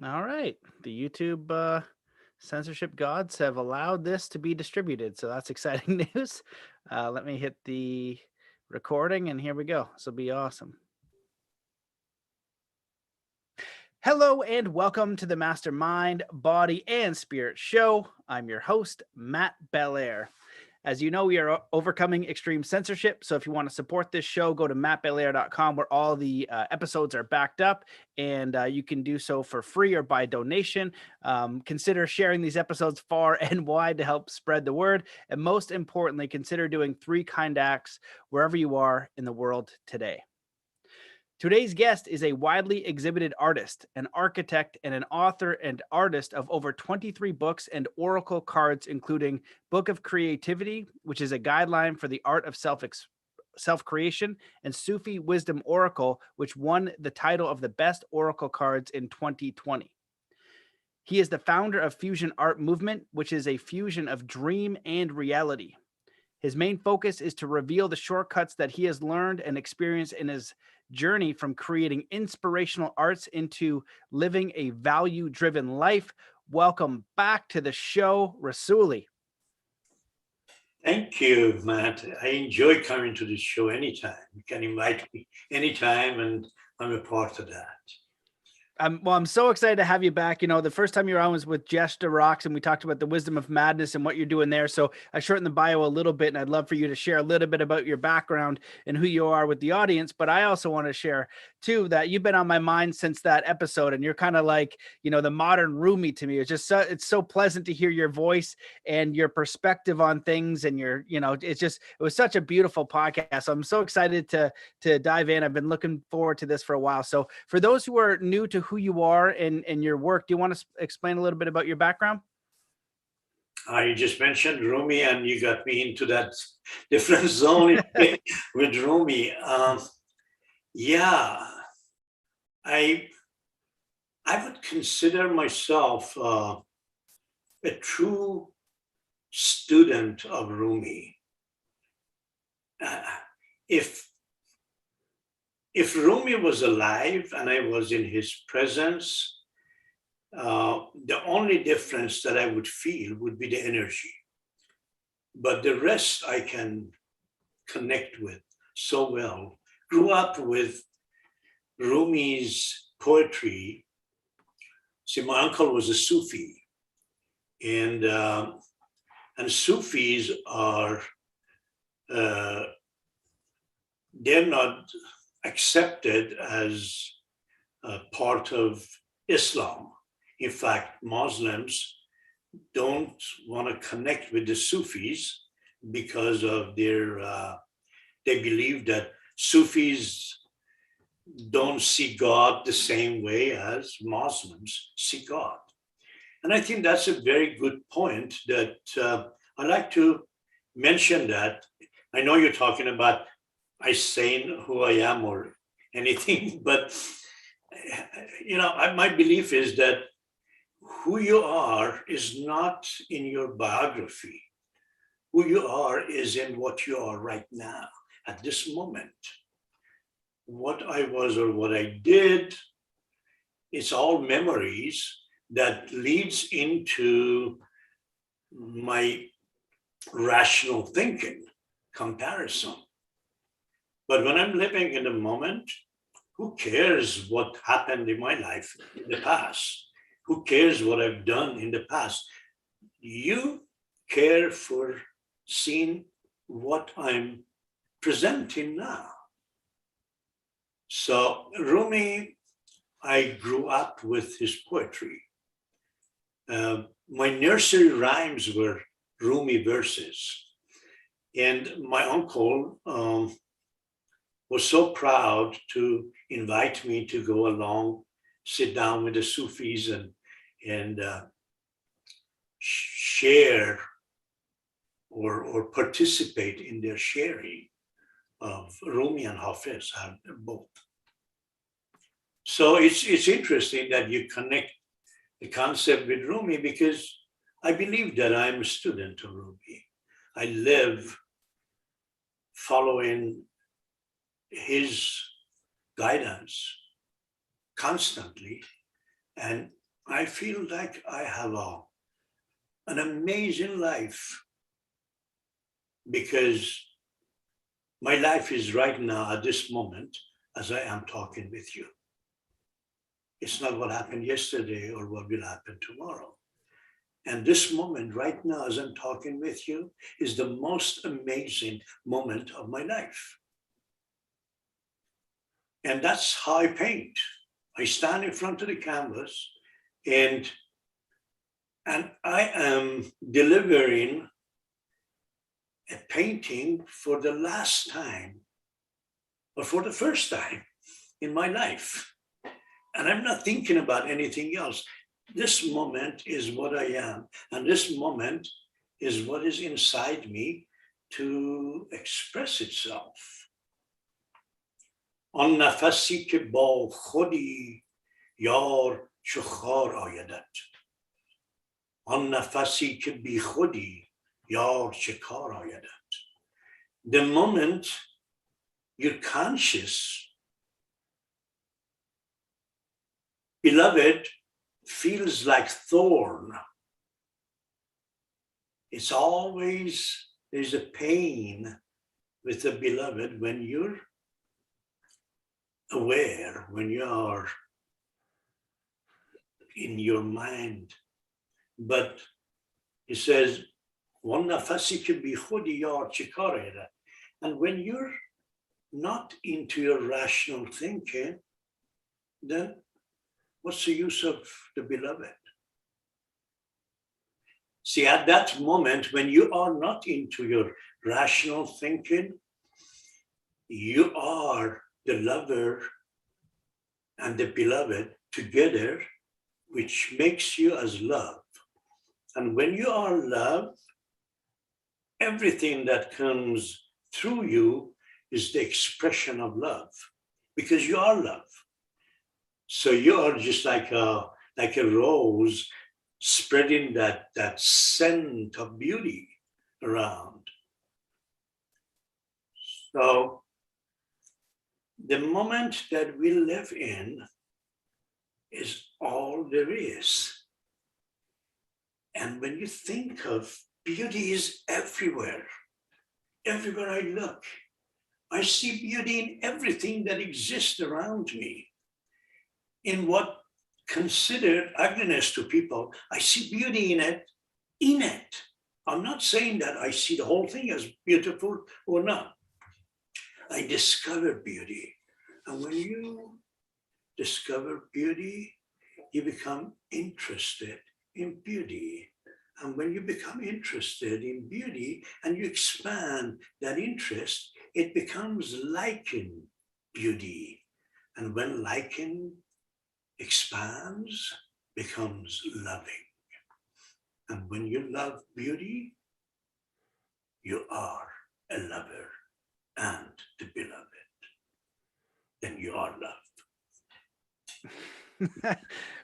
All right. The YouTube censorship gods have allowed this to be distributed. So that's exciting news. Let me hit the recording and here we go. This will be awesome. Hello and welcome to the Mastermind, Body, and Spirit Show. I'm your host, Matt Belair. As you know, we are overcoming extreme censorship. So if you want to support this show, go to mattbelair.com where all the episodes are backed up and you can do so for free or by donation. Consider sharing these episodes far and wide to help spread the word. And most importantly, consider doing 3 kind acts wherever you are in the world today. Today's guest is a widely exhibited artist, an architect, and an author and artist of over 23 books and oracle cards, including Book of Creativity, which is a guideline for the art of self creation, and Sufi Wisdom Oracle, which won the title of the best oracle cards in 2020. He is the founder of Fusion Art Movement, which is a fusion of dream and reality. His main focus is to reveal the shortcuts that he has learned and experienced in his journey from creating inspirational arts into living a value driven life. Welcome back to the show, Rasuli. Thank you, Matt. I enjoy coming to this show anytime. You can invite me anytime, and I'm a part of that. I'm so excited to have you back. You know, the first time you were on was with Jess Rocks, and we talked about the wisdom of madness and what you're doing there. So I shortened the bio a little bit, and I'd love for you to share a little bit about your background and who you are with the audience. But I also want to share too that you've been on my mind since that episode, and you're kind of like, you know, the modern Rumi to me. It's just it's so pleasant to hear your voice and your perspective on things, and your, you know, it was such a beautiful podcast. So I'm so excited to dive in. I've been looking forward to this for a while. So for those who are new to who you are and your work, do you want to explain a little bit about your background? I just mentioned Rumi, and you got me into that different zone with Rumi. Yeah, I I would consider myself a true student of Rumi. Uh, if if Rumi was alive and I was in his presence, the only difference that I would feel would be the energy. But the rest I can connect with so well. Grew up with Rumi's poetry. See, my uncle was a Sufi, and Sufis are uh, they're not accepted as part of Islam. In fact, Muslims don't want to connect with the Sufis because of they believe that Sufis don't see God the same way as Muslims see God. And I think that's a very good point that I like to mention that. I know you're talking about I saying who I am or anything, but my belief is that who you are is not in your biography. Who you are is in what you are right now, at this moment. What I was or what I did, it's all memories that leads into my rational thinking, comparison. But when I'm living in the moment, who cares what happened in my life in the past? Who cares what I've done in the past? You care for seeing what I'm presenting now. So Rumi, I grew up with his poetry. My nursery rhymes were Rumi verses. And my uncle was so proud to invite me to go along, sit down with the Sufis and share or participate in their sharing of Rumi and Hafiz, both. So it's interesting that you connect the concept with Rumi because I believe that I'm a student of Rumi. I live following his guidance constantly. And I feel like I have an amazing life because my life is right now at this moment as I am talking with you. It's not what happened yesterday or what will happen tomorrow. And this moment right now, as I'm talking with you, is the most amazing moment of my life. And that's how I paint. I stand in front of the canvas and I am delivering a painting for the last time or for the first time in my life. And I'm not thinking about anything else. This moment is what I am. And this moment is what is inside me to express itself. آن نفسی که با خودی یار چو خار آیدت آن نفسی که بی خودی یار چه کار آیدت. The moment you're conscious, beloved feels like thorn. It's always, there's a pain with the beloved when you're aware, when you are in your mind. But he says, and when you're not into your rational thinking, then what's the use of the beloved? See, at that moment, when you are not into your rational thinking, you are the lover and the beloved together, which makes you as love. And when you are love, everything that comes through you is the expression of love, because you are love. So you are just like a rose spreading that scent of beauty around. So the moment that we live in is all there is. And when you think of beauty is everywhere I look, I see beauty in everything that exists around me. In what considered ugliness to people, I see beauty in it. I'm not saying that I see the whole thing as beautiful or not. I discover beauty. And when you discover beauty, you become interested in beauty. And when you become interested in beauty and you expand that interest, it becomes liking beauty. And when liking expands, becomes loving. And when you love beauty, you are a lover and the beloved. Then you are loved.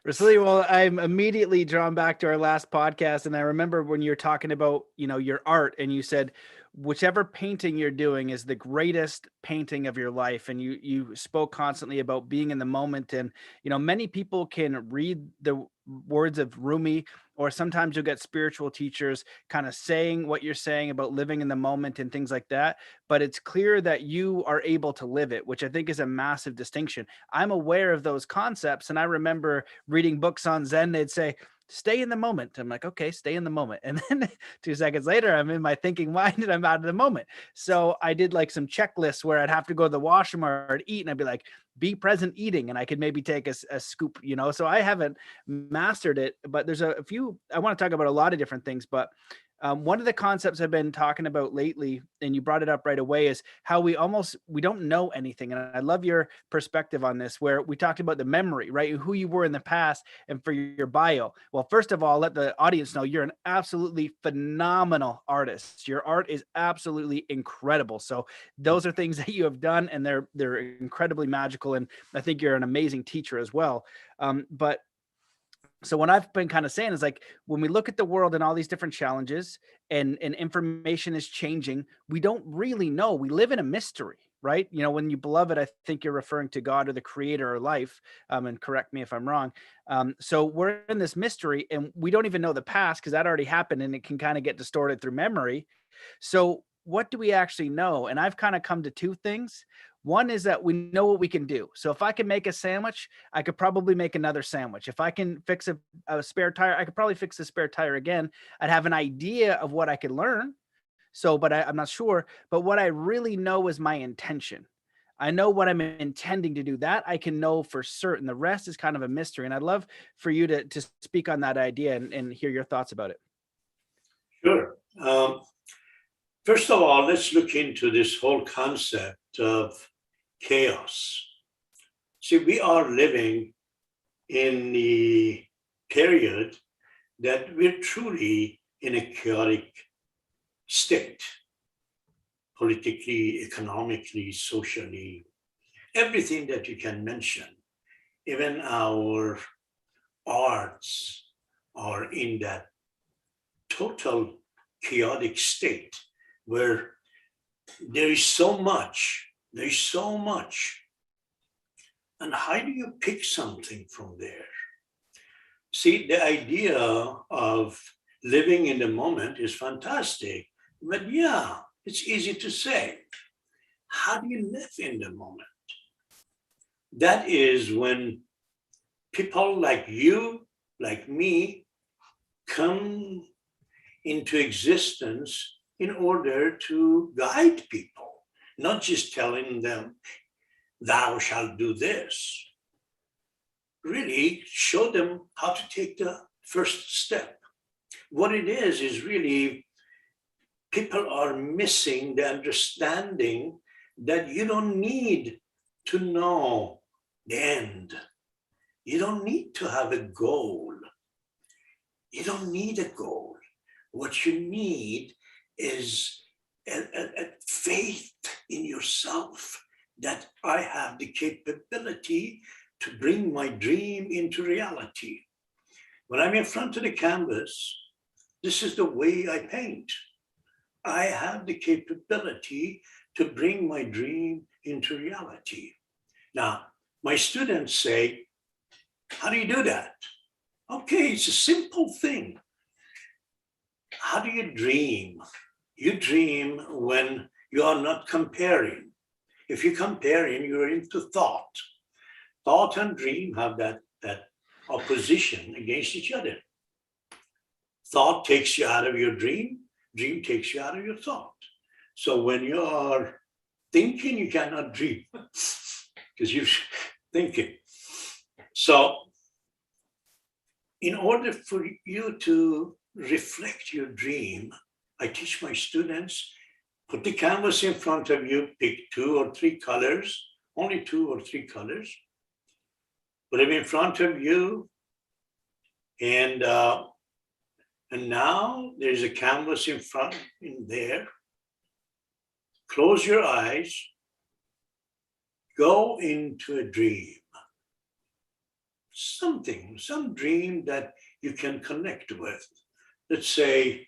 Rasuli, well, I'm immediately drawn back to our last podcast. And I remember when you were talking about, your art, and you said, whichever painting you're doing is the greatest painting of your life. And you spoke constantly about being in the moment. And, many people can read the words of Rumi, or sometimes you'll get spiritual teachers kind of saying what you're saying about living in the moment and things like that. But it's clear that you are able to live it, which I think is a massive distinction. I'm aware of those concepts. And I remember reading books on Zen, they'd say, stay in the moment. I'm like, okay, stay in the moment. And then 2 seconds later, I'm in my thinking mind and I'm out of the moment. So I did like some checklists where I'd have to go to the washroom or I'd eat, and I'd be like, be present eating. And I could maybe take a scoop, so I haven't mastered it, but there's a few, I want to talk about a lot of different things, but one of the concepts I've been talking about lately, and you brought it up right away, is how we don't know anything. And I love your perspective on this, where we talked about the memory, right? Who you were in the past and for your bio. Well, first of all, let the audience know you're an absolutely phenomenal artist. Your art is absolutely incredible. So those are things that you have done, and they're incredibly magical. And I think you're an amazing teacher as well. But so what I've been kind of saying is, like, when we look at the world and all these different challenges and information is changing, we don't really know. We live in a mystery, right? You know, when you beloved, I think you're referring to God or the creator or life. And correct me if I'm wrong. So we're in this mystery and we don't even know the past because that already happened and it can kind of get distorted through memory. So what do we actually know? And I've kind of come to two things. One is that we know what we can do. So if I can make a sandwich, I could probably make another sandwich. If I can fix a spare tire, I could probably fix the spare tire again. I'd have an idea of what I could learn. So, but I'm not sure. But what I really know is my intention. I know what I'm intending to do. That I can know for certain. The rest is kind of a mystery. And I'd love for you to speak on that idea and hear your thoughts about it. Sure. First of all, let's look into this whole concept of chaos. See, we are living in the period that we're truly in a chaotic state, politically, economically, socially, everything that you can mention. Even our arts are in that total chaotic state where there is so much, there's so much. And how do you pick something from there? See, the idea of living in the moment is fantastic, but yeah, it's easy to say. How do you live in the moment? That is when people like you, like me, come into existence in order to guide people, not just telling them, thou shalt do this. Really show them how to take the first step. What it is really people are missing the understanding that you don't need to know the end. You don't need to have a goal. You don't need a goal. What you need is a faith in yourself that I have the capability to bring my dream into reality. When I'm in front of the canvas, this is the way I paint. I have the capability to bring my dream into reality. Now, my students say, how do you do that? Okay, it's a simple thing. How do you dream? You dream when you are not comparing. If you're comparing, you're into thought. Thought and dream have that opposition against each other. Thought takes you out of your dream, dream takes you out of your thought. So when you are thinking, you cannot dream because you're thinking. So in order for you to reflect your dream, I teach my students, put the canvas in front of you, pick 2 or 3 colors, only 2 or 3 colors, put them in front of you, and now there's a canvas in front, in there. Close your eyes, go into a dream. Some dream that you can connect with. Let's say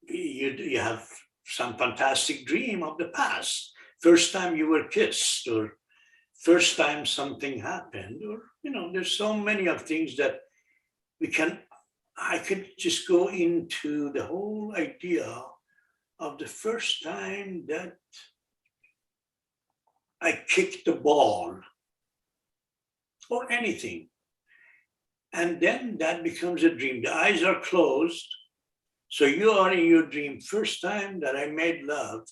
you have some fantastic dream of the past, first time you were kissed, or first time something happened, or there's so many of things that I could just go into the whole idea of the first time that I kicked the ball or anything. And then that becomes a dream. The eyes are closed. So you are in your dream. First time that I made love,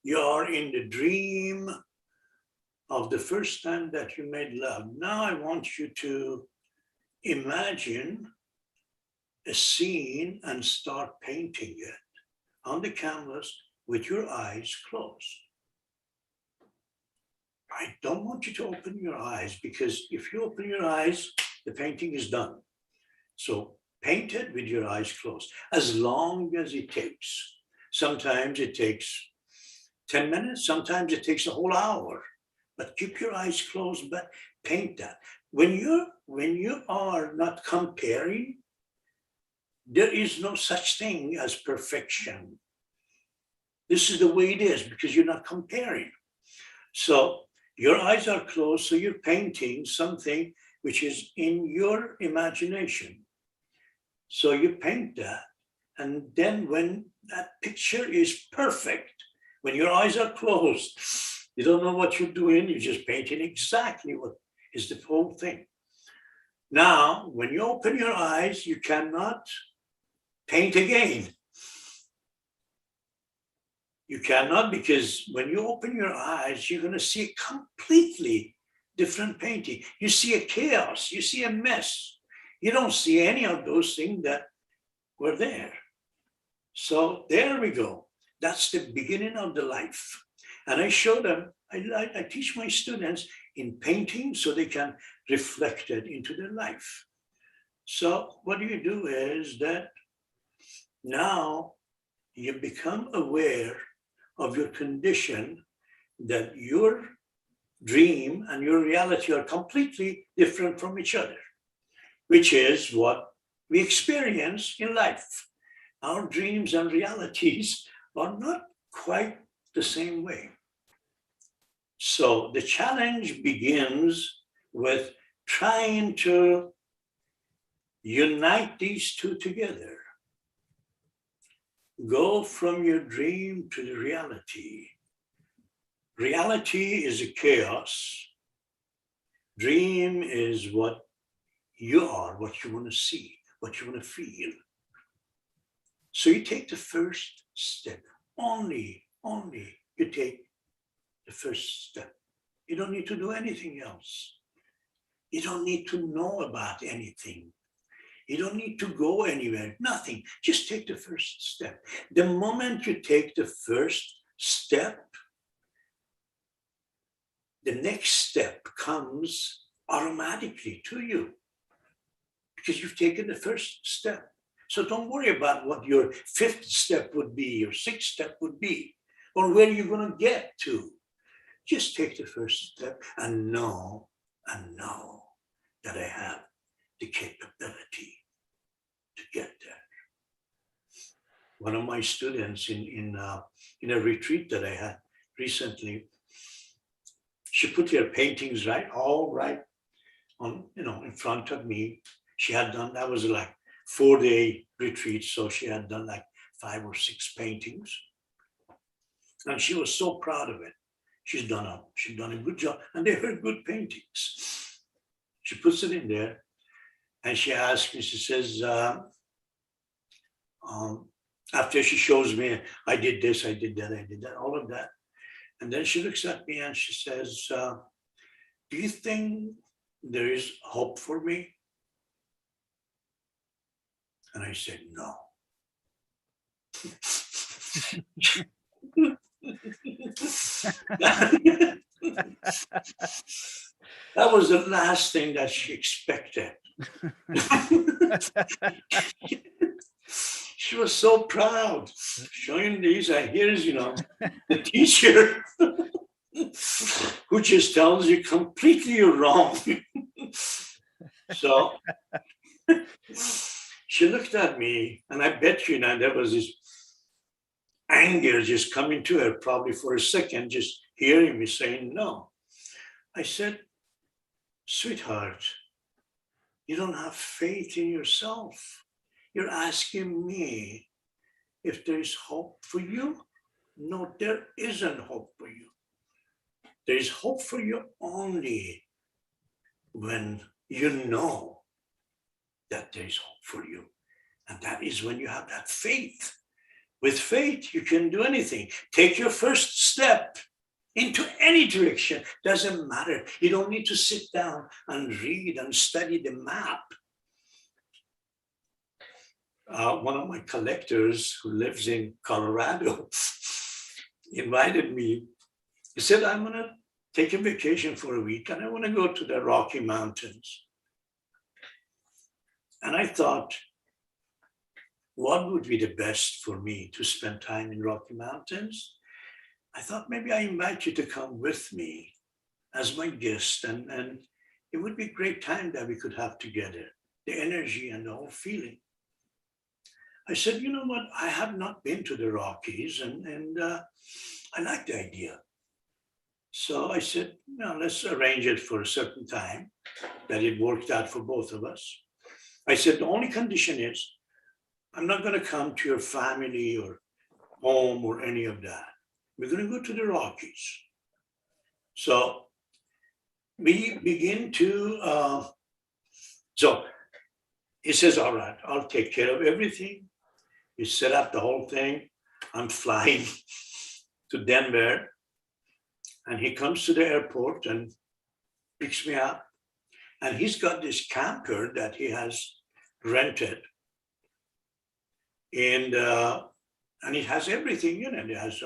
you are in the dream of the first time that you made love. Now I want you to imagine a scene and start painting it on the canvas with your eyes closed. I don't want you to open your eyes, because if you open your eyes, the painting is done. So paint it with your eyes closed, as long as it takes. Sometimes it takes 10 minutes, sometimes it takes a whole hour, but keep your eyes closed, but paint that. When you are not comparing, there is no such thing as perfection. This is the way it is because you're not comparing. So your eyes are closed, so you're painting something which is in your imagination. So you paint that. And then when that picture is perfect, when your eyes are closed, you don't know what you're doing, you're just painting exactly what is the whole thing. Now, when you open your eyes, you cannot paint again. You cannot, because when you open your eyes, you're going to see a completely different painting. You see a chaos, you see a mess. You don't see any of those things that were there. So there we go. That's the beginning of the life. And I show them, I teach my students in painting so they can reflect it into their life. So what you do is that now you become aware of your condition, that your dream and your reality are completely different from each other, which is what we experience in life. Our dreams and realities are not quite the same way. So the challenge begins with trying to unite these two together. Go from your dream to the reality. Reality is a chaos. Dream is what you are, what you want to see, what you want to feel. So you take the first step. Only you take the first step. You don't need to do anything else. You don't need to know about anything. You don't need to go anywhere, nothing. Just take the first step. The moment you take the first step, the next step comes automatically to you because you've taken the first step. So don't worry about what your fifth step would be, your sixth step would be, or where you're going to get to. Just take the first step and know that I have the capability to get there. One of my students in a retreat that I had recently, she put her paintings all right on, in front of me. She had done, that was like 4-day retreat, so she had done like 5 or 6 paintings, and she was so proud of it. She's done a good job, and they were good paintings. She puts it in there, and she asks me. She says, after she shows me, I did this, I did that, all of that, and then she looks at me and she says, "Do you think there is hope for me?" And I said, "No." That was the last thing that she expected. She was so proud, showing these. And here's, the teacher who just tells you completely you're wrong. So she looked at me, and I bet you there was this anger just coming to her, probably for a second, just hearing me saying no. I said, "Sweetheart, you don't have faith in yourself. You're asking me if there's hope for you. No, there isn't hope for you. There is hope for you only when you know that there is hope for you. And that is when you have that faith. With faith, you can do anything. Take your first step into any direction. Doesn't matter. You don't need to sit down and read and study the map. One of my collectors who lives in Colorado invited me. He said, "I'm going to take a vacation for a week and I want to go to the Rocky Mountains." And I thought, what would be the best for me to spend time in Rocky Mountains? I thought maybe I invite you to come with me as my guest, and it would be a great time that we could have together, the energy and the whole feeling. I said, you know what? I have not been to the Rockies, and I like the idea. So I said, no, let's arrange it for a certain time that it worked out for both of us. I said, the only condition is I'm not going to come to your family or home or any of that. We're going to go to the Rockies. So we begin to, so he says, all right, I'll take care of everything. We set up the whole thing. I'm flying to Denver, and he comes to the airport and picks me up. And he's got this camper that he has rented, and it has everything in it. It has,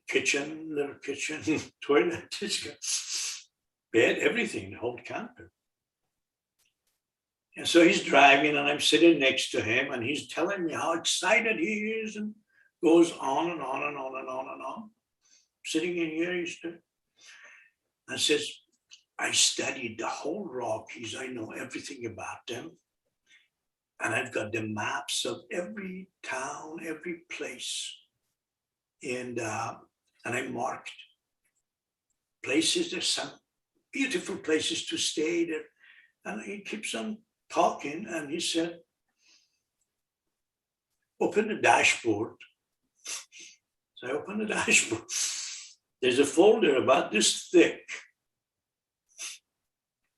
kitchen, little kitchen, toilet, bed, everything, the whole camper. And so he's driving, and I'm sitting next to him, and he's telling me how excited he is, and goes on and on and on and on and on. Sitting in here, and says, I studied the whole Rockies. I know everything about them. And I've got the maps of every town, every place. And I marked places. There's some beautiful places to stay there. And he keeps on talking, and he said, open the dashboard. So I open the dashboard. There's a folder about this thick,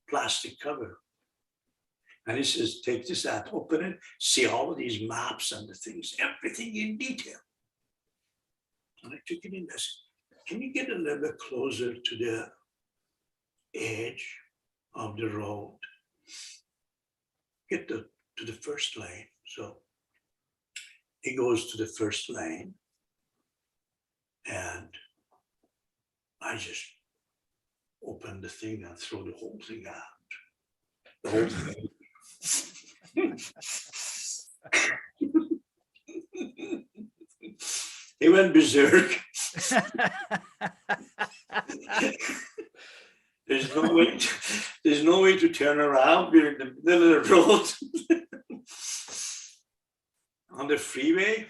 plastic cover. And he says, take this out, open it, see all of these maps and the things, everything in detail. And I took it in. I said, can you get a little bit closer to the edge of the road? Get to the first lane. So he goes to the first lane, and I just open the thing and throw the whole thing out. The whole thing. He went berserk. There's no way to turn around. We're in the middle of the road on the freeway.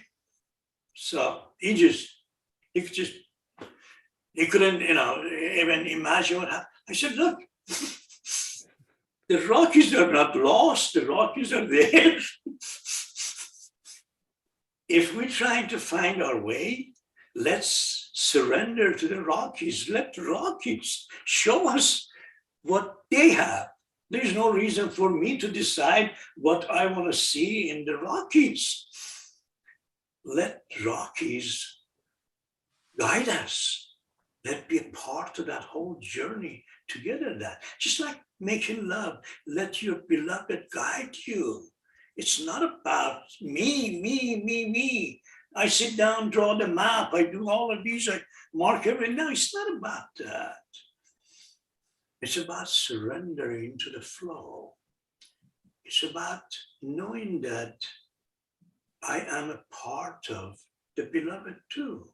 So he couldn't, even imagine what happened. I said, look, the Rockies are not lost. The Rockies are there. If we're trying to find our way, let's surrender to the Rockies. Let the Rockies show us what they have. There's no reason for me to decide what I want to see in the Rockies. Let Rockies guide us. Let be a part of that whole journey together. That just like making love, let your beloved guide you. It's not about me. I sit down, draw the map, I do all of these, I mark everything. No, it's not about that. It's about surrendering to the flow. It's about knowing that I am a part of the beloved too.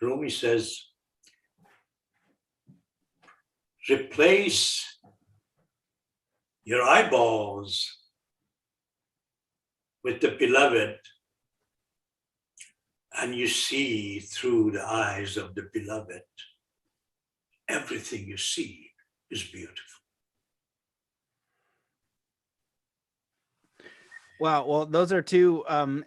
Rumi says, replace your eyeballs with the beloved, and you see through the eyes of the beloved. Everything you see is beautiful. Wow. Well, those are two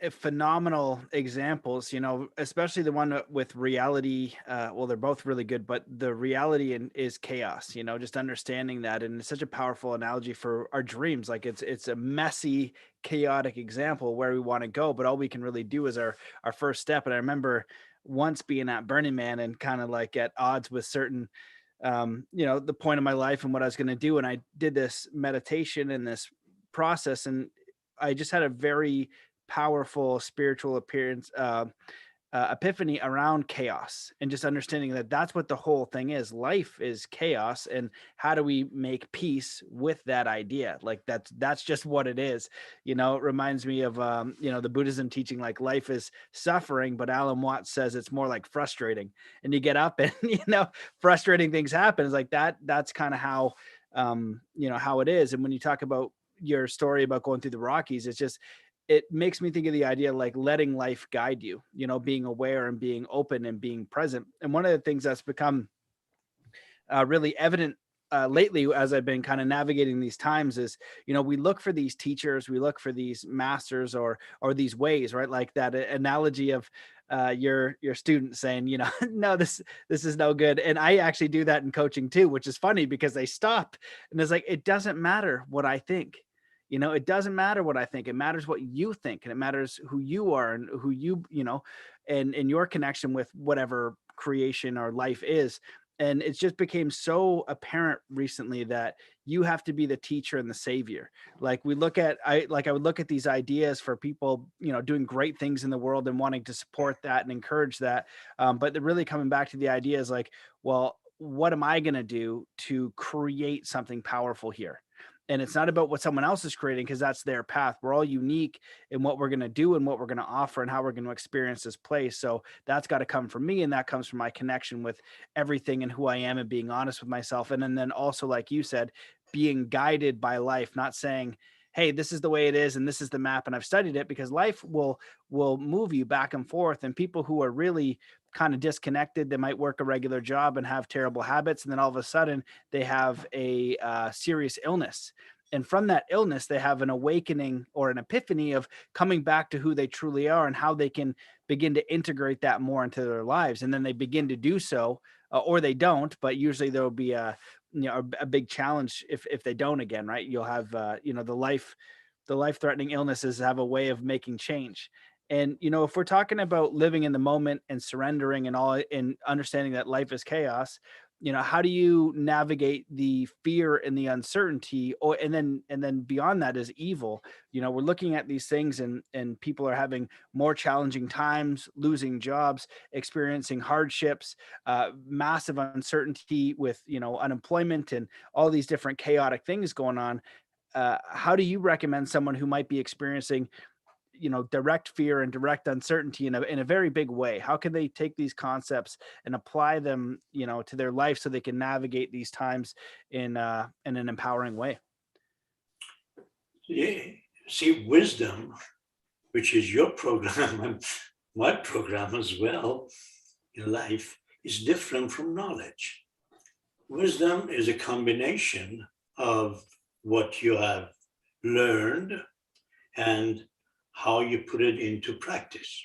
phenomenal examples, especially the one with reality. Well, they're both really good, but the reality is chaos, just understanding that. And it's such a powerful analogy for our dreams. Like it's a messy, chaotic example where we want to go, but all we can really do is our first step. And I remember once being at Burning Man and kind of like at odds with certain the point of my life and what I was going to do. And I did this meditation and this process, and I just had a very powerful spiritual epiphany around chaos, and just understanding that that's what the whole thing is. Life is chaos, and how do we make peace with that idea? Like that's just what it is. It reminds me of the Buddhism teaching, like life is suffering, but Alan Watts says it's more like frustrating. And you get up and frustrating things happen. It's like that's kind of how how it is. And when you talk about your story about going through the Rockies, it's just, it makes me think of the idea like letting life guide you, being aware and being open and being present. And one of the things that's become really evident lately as I've been kind of navigating these times is, we look for these teachers, we look for these masters or these ways, right? Like that analogy of your student saying, no, this is no good. And I actually do that in coaching too, which is funny because they stop and it's like, it doesn't matter what I think. It doesn't matter what I think. It matters what you think, and it matters who you are and who and your connection with whatever creation or life is. And it's just became so apparent recently that you have to be the teacher and the savior. Like I would look at these ideas for people, doing great things in the world and wanting to support that and encourage that. But they're really coming back to the idea is like, well, what am I going to do to create something powerful here? And it's not about what someone else is creating, because that's their path. We're all unique in what we're going to do and what we're going to offer and how we're going to experience this place. So that's got to come from me. And that comes from my connection with everything and who I am and being honest with myself. And then also, like you said, being guided by life, not saying, hey, this is the way it is and this is the map and I've studied it, because life will move you back and forth. And people who are really kind of disconnected, they might work a regular job and have terrible habits, and then all of a sudden they have a serious illness. And from that illness, they have an awakening or an epiphany of coming back to who they truly are and how they can begin to integrate that more into their lives. And then they begin to do so, or they don't. But usually there will be a big challenge if they don't again, right? You'll have the life threatening illnesses have a way of making change. And if we're talking about living in the moment and surrendering and all, and understanding that life is chaos, how do you navigate the fear and the uncertainty, or and then beyond that is evil? We're looking at these things, and people are having more challenging times, losing jobs, experiencing hardships, massive uncertainty with unemployment and all these different chaotic things going on. How do you recommend someone who might be experiencing direct fear and direct uncertainty in a very big way? How can they take these concepts and apply them, to their life so they can navigate these times in an empowering way? Yeah. See, wisdom, which is your program and my program as well in life, is different from knowledge. Wisdom is a combination of what you have learned and how you put it into practice.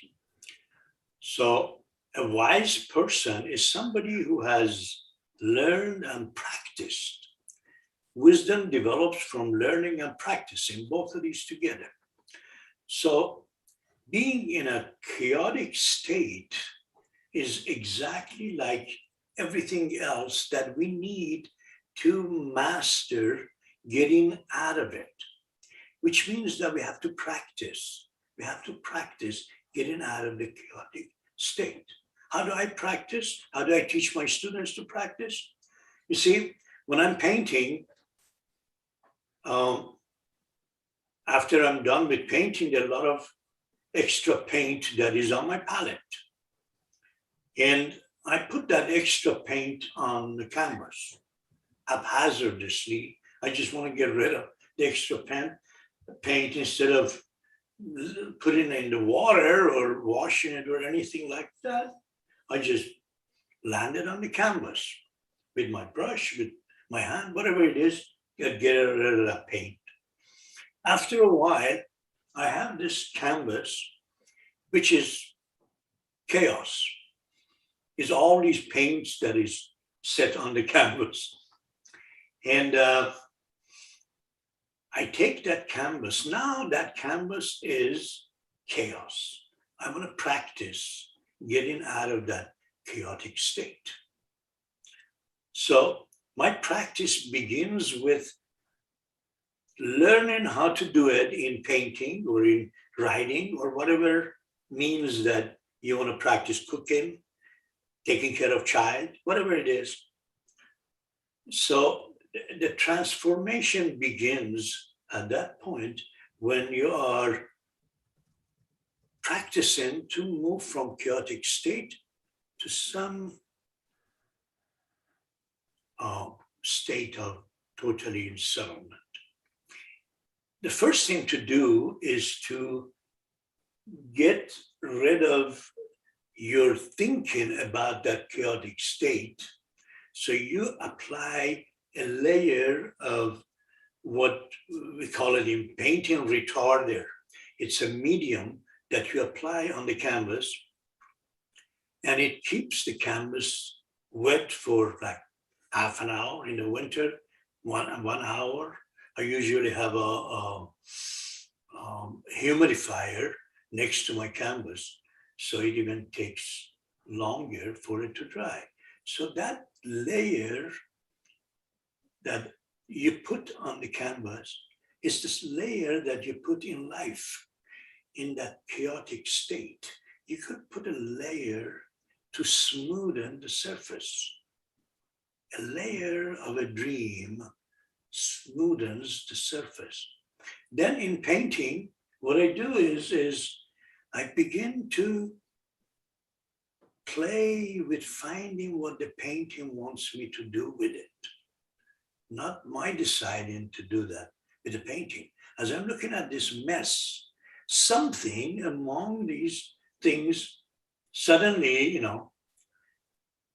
So a wise person is somebody who has learned and practiced. Wisdom develops from learning and practicing, both of these together. So being in a chaotic state is exactly like everything else that we need to master getting out of it, which means that we have to practice. We have to practice getting out of the chaotic state. How do I practice? How do I teach my students to practice? You see, when I'm painting, after I'm done with painting, there are a lot of extra paint that is on my palette. And I put that extra paint on the canvas haphazardly. I just want to get rid of the extra paint instead of putting it in the water or washing it or anything like that. I just land it on the canvas with my brush, with my hand, whatever it is, get rid of that paint. After a while, I have this canvas, which is chaos. It's all these paints that is set on the canvas. And I take that canvas. Now that canvas is chaos. I want to practice getting out of that chaotic state. So my practice begins with learning how to do it in painting or in writing or whatever means that you want to practice, cooking, taking care of child, whatever it is. So the transformation begins at that point when you are practicing to move from chaotic state to some state of totally ensettlement. the first thing to do is to get rid of your thinking about that chaotic state. So you apply a layer of what we call it in painting retarder. It's a medium that you apply on the canvas, and it keeps the canvas wet for like half an hour in the winter, 1 hour. I usually have a humidifier next to my canvas, so it even takes longer for it to dry. So that layer that you put on the canvas is this layer that you put in life in that chaotic state. You could put a layer to smoothen the surface. A layer of a dream smoothens the surface. Then in painting, what I do is I begin to play with finding what the painting wants me to do with it. Not my deciding to do that with the painting. As I'm looking at this mess, something among these things suddenly,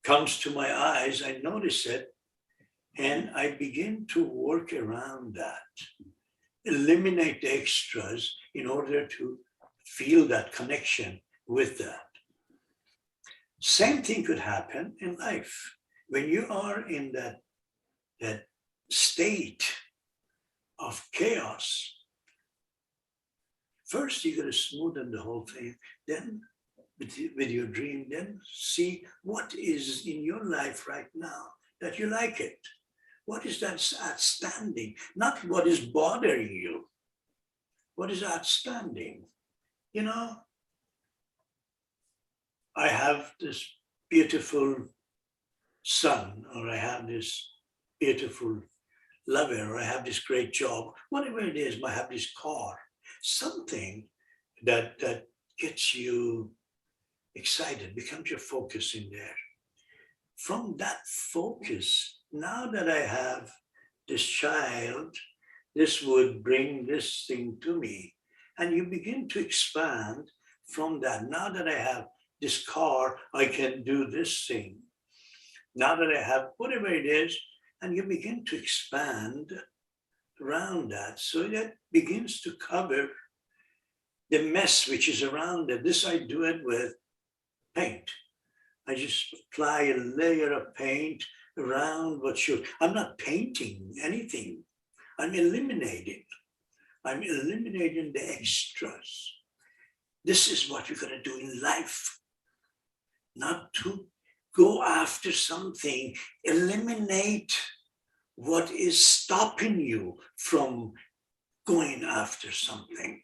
comes to my eyes. I notice it, and I begin to work around that, eliminate the extras in order to feel that connection with that. Same thing could happen in life. When you are in that state of chaos, first you got to smoothen the whole thing, then with your dream, then see what is in your life right now that you like it. What is that outstanding? Not what is bothering you. What is outstanding? I have this beautiful son, or I have this beautiful lover, or I have this great job, whatever it is, I have this car, something that gets you excited, becomes your focus in there. From that focus, now that I have this child, this would bring this thing to me. And you begin to expand from that. Now that I have this car, I can do this thing. Now that I have whatever it is, and you begin to expand around that. So that begins to cover the mess which is around it. This I do it with paint. I just apply a layer of paint around I'm not painting anything. I'm eliminating the extras. This is what you're going to do in life. Not to go after something. Eliminate what is stopping you from going after something.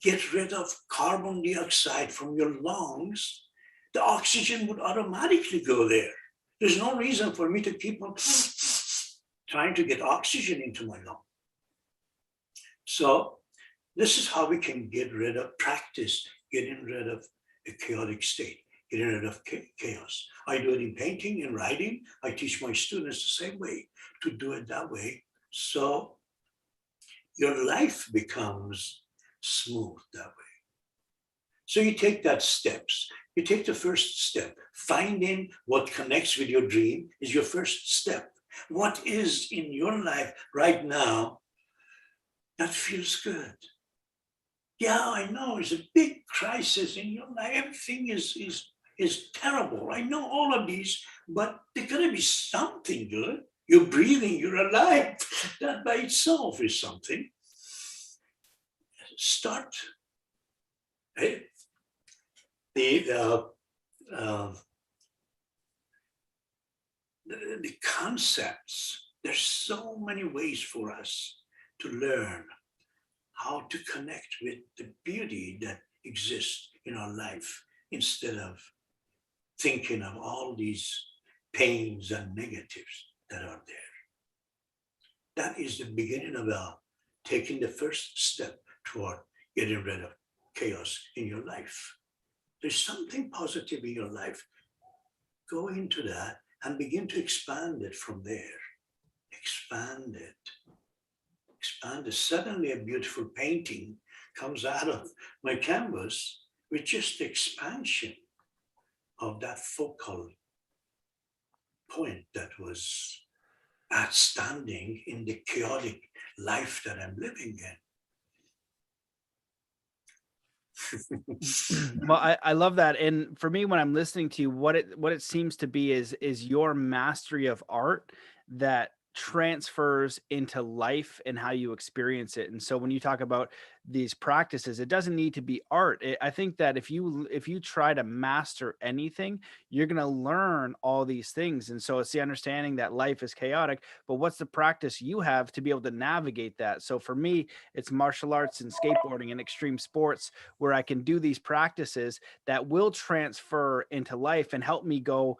Get rid of carbon dioxide from your lungs. The oxygen would automatically go there. There's no reason for me to keep on trying to get oxygen into my lung. So this is how we can practice getting rid of a chaotic state, getting rid of chaos. I do it in painting, in writing. I teach my students the same way to do it that way. So your life becomes smooth that way. So you take that steps. You take the first step. Finding what connects with your dream is your first step. What is in your life right now that feels good? Yeah, I know there's a big crisis in your life. Everything is terrible. I know all of these, but there's going to be something good. You're breathing, you're alive. That by itself is something. Start. The concepts, there's so many ways for us to learn how to connect with the beauty that exists in our life instead of thinking of all these pains and negatives that are there. That is the beginning of taking the first step toward getting rid of chaos in your life. There's something positive in your life. Go into that and begin to expand it from there. Expand it. expanded. Suddenly a beautiful painting comes out of my canvas with just the expansion of that focal point that was outstanding in the chaotic life that I'm living in. Well, I love that. And for me, when I'm listening to you, what it seems to be is your mastery of art that transfers into life and how you experience it. And so when you talk about these practices, it doesn't need to be art. I think that if you try to master anything, you're going to learn all these things. And so it's the understanding that life is chaotic, but what's the practice you have to be able to navigate that? So for me, it's martial arts and skateboarding and extreme sports where I can do these practices that will transfer into life and help me go,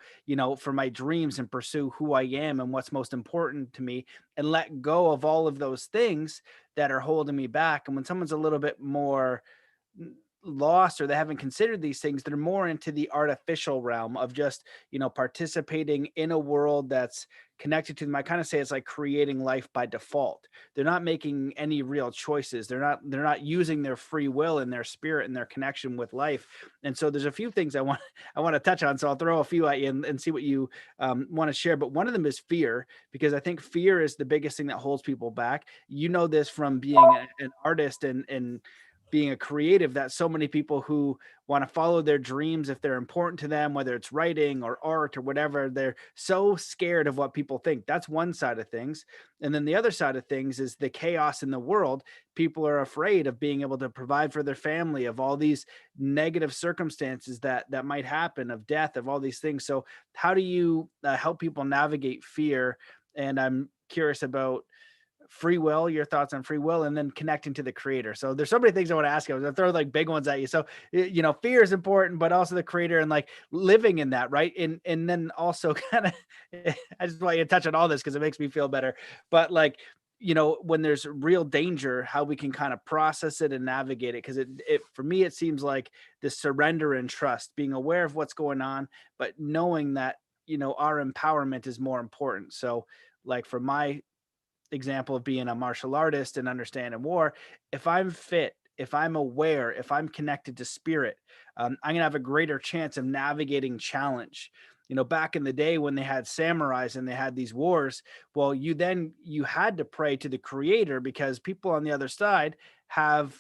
for my dreams and pursue who I am and what's most important to me, and let go of all of those things that are holding me back. And when someone's a little bit more lost or they haven't considered these things, they're more into the artificial realm of just, participating in a world that's connected to them. I kind of say it's like creating life by default. They're not making any real choices. They're not using their free will and their spirit and their connection with life. And so there's a few things I want to touch on. So I'll throw a few at you and see what you want to share. But one of them is fear, because I think fear is the biggest thing that holds people back. You know this from being an artist and being a creative, that so many people who want to follow their dreams, if they're important to them, whether it's writing or art or whatever, they're so scared of what people think. That's one side of things. And then the other side of things is the chaos in the world. People are afraid of being able to provide for their family, of all these negative circumstances that might happen, of death, of all these things. So how do you help people navigate fear? And I'm curious about free will, your thoughts on free will, and then connecting to the creator. So there's so many things I want to ask you. I was gonna throw like big ones at you. So, fear is important, but also the creator and like living in that, right? And then also kind of, I just want you to touch on all this because it makes me feel better. But like, when there's real danger, how we can kind of process it and navigate it. Because it for me, it seems like the surrender and trust, being aware of what's going on, but knowing that, our empowerment is more important. So like for my example of being a martial artist and understanding war, if I'm fit, if I'm aware, if I'm connected to spirit, I'm gonna have a greater chance of navigating challenge. Back in the day when they had samurais and they had these wars, well, you had to pray to the creator because people on the other side have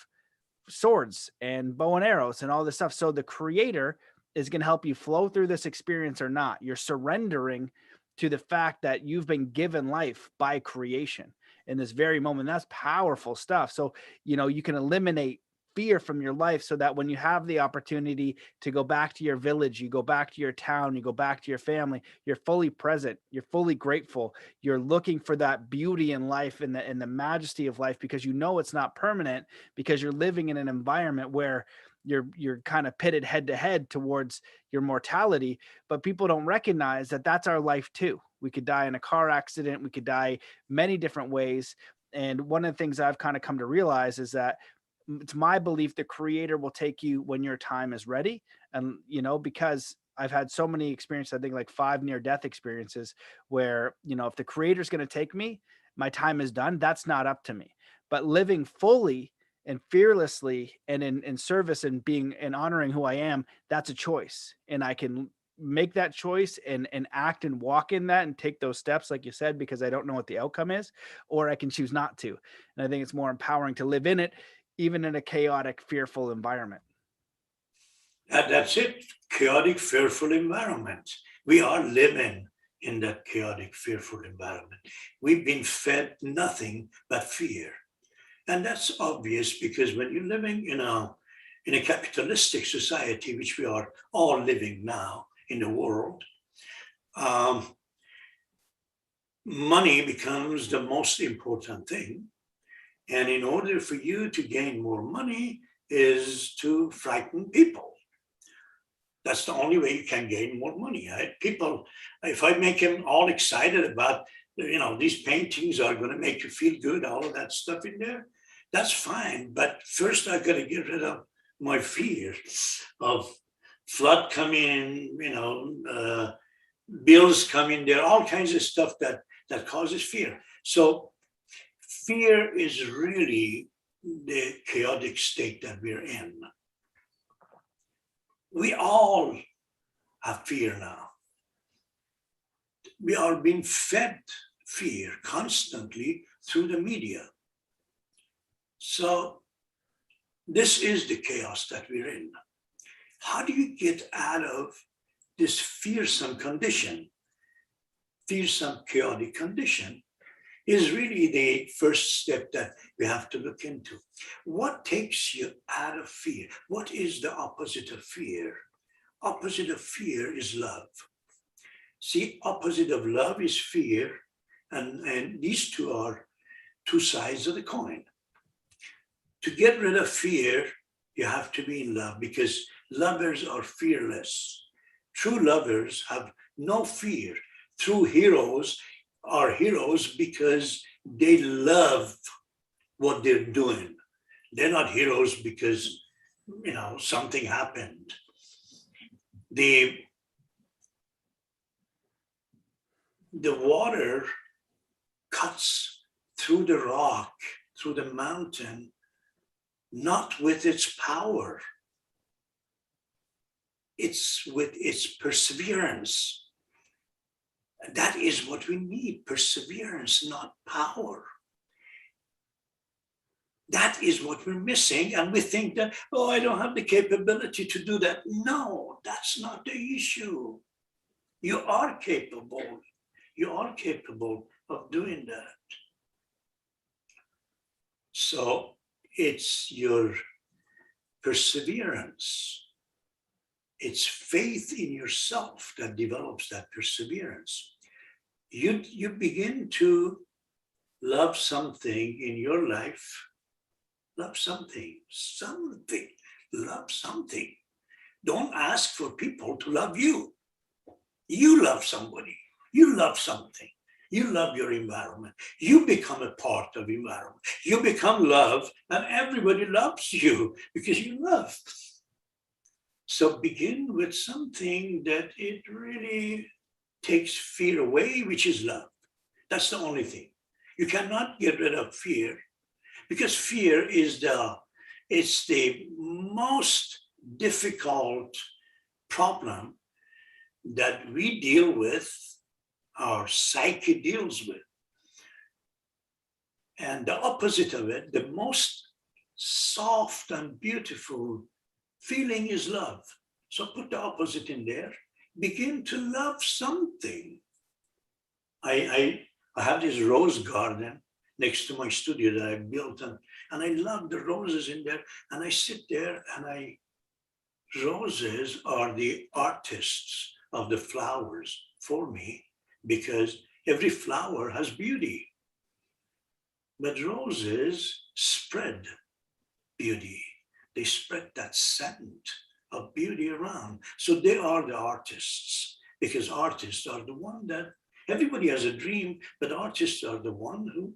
swords and bow and arrows and all this stuff. So the creator is going to help you flow through this experience or not. You're surrendering to the fact that you've been given life by creation in this very moment. That's powerful stuff. So, you can eliminate fear from your life so that when you have the opportunity to go back to your village, you go back to your town, you go back to your family, you're fully present, you're fully grateful, you're looking for that beauty in life and the majesty of life, because it's not permanent, because you're living in an environment where you're kind of pitted head to head towards your mortality. But people don't recognize that that's our life too. We could die in a car accident, we could die many different ways. And one of the things I've kind of come to realize is that it's my belief the creator will take you when your time is ready. And, because I've had so many experiences, I think like 5 near-death experiences where, if the creator's going to take me, my time is done. That's not up to me. But living fully and fearlessly and in service and being and honoring who I am, that's a choice. And I can make that choice and act and walk in that and take those steps, like you said, because I don't know what the outcome is, or I can choose not to. And I think it's more empowering to live in it, even in a chaotic, fearful environment. That's it. Chaotic, fearful environment. We are living in that chaotic, fearful environment. We've been fed nothing but fear. And that's obvious because when you're living in a capitalistic society, which we are all living now in the world, money becomes the most important thing. And in order for you to gain more money is to frighten people. That's the only way you can gain more money. Right? People, if I make them all excited about, these paintings are going to make you feel good, all of that stuff in there, that's fine. But first I got to get rid of my fear of flood coming, bills coming there, all kinds of stuff that causes fear. So fear is really the chaotic state that we're in. We all have fear now. We are being fed fear constantly through the media. So this is the chaos that we're in. How do you get out of this fearsome condition, fearsome chaotic condition, is really the first step that we have to look into. What takes you out of fear? What is the opposite of fear? Opposite of fear is love. See, opposite of love is fear, and these two are two sides of the coin. To get rid of fear, you have to be in love, because lovers are fearless. True lovers have no fear. True heroes are heroes because they love what they're doing. They're not heroes because, something happened. The water cuts through the rock, through the mountain, not with its power. It's with its perseverance. That is what we need, perseverance, not power. That is what we're missing, and we think that, I don't have the capability to do that. No, that's not the issue. You are capable. You are capable of doing that. So it's your perseverance. It's faith in yourself that develops that perseverance. You begin to love something in your life. Love something. Love something. Don't ask for people to love you. You love somebody. You love something. You love your environment. You become a part of environment. You become love, and everybody loves you because you love. So begin with something that it really takes fear away, which is love. That's the only thing. You cannot get rid of fear, because fear is the most difficult problem that we deal with, our psyche deals with. And the opposite of it, the most soft and beautiful feeling is love. So put the opposite in there. Begin to love something. I have this rose garden next to my studio that I built, and I love the roses in there. And I sit there, and roses are the artists of the flowers for me, because every flower has beauty. But roses spread beauty. They spread that scent of beauty around. So they are the artists, because artists are the one that, everybody has a dream, but artists are the one who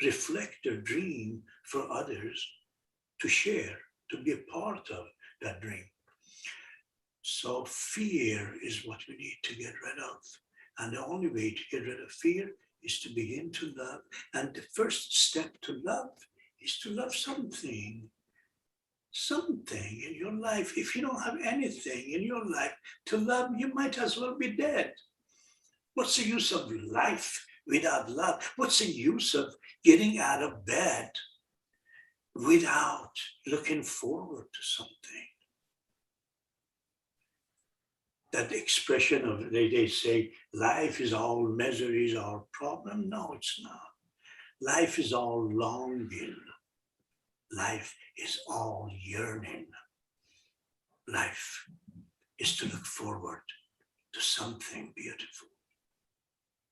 reflect their dream for others to share, to be a part of that dream. So fear is what we need to get rid of. And the only way to get rid of fear is to begin to love. And the first step to love is to love something in your life. If you don't have anything in your life to love, you might as well be dead. What's the use of life without love? What's the use of getting out of bed without looking forward to something? That expression of, they say, life is all misery, is our problem. No, it's not. Life is all longing. Life is all yearning. Life is to look forward to something beautiful.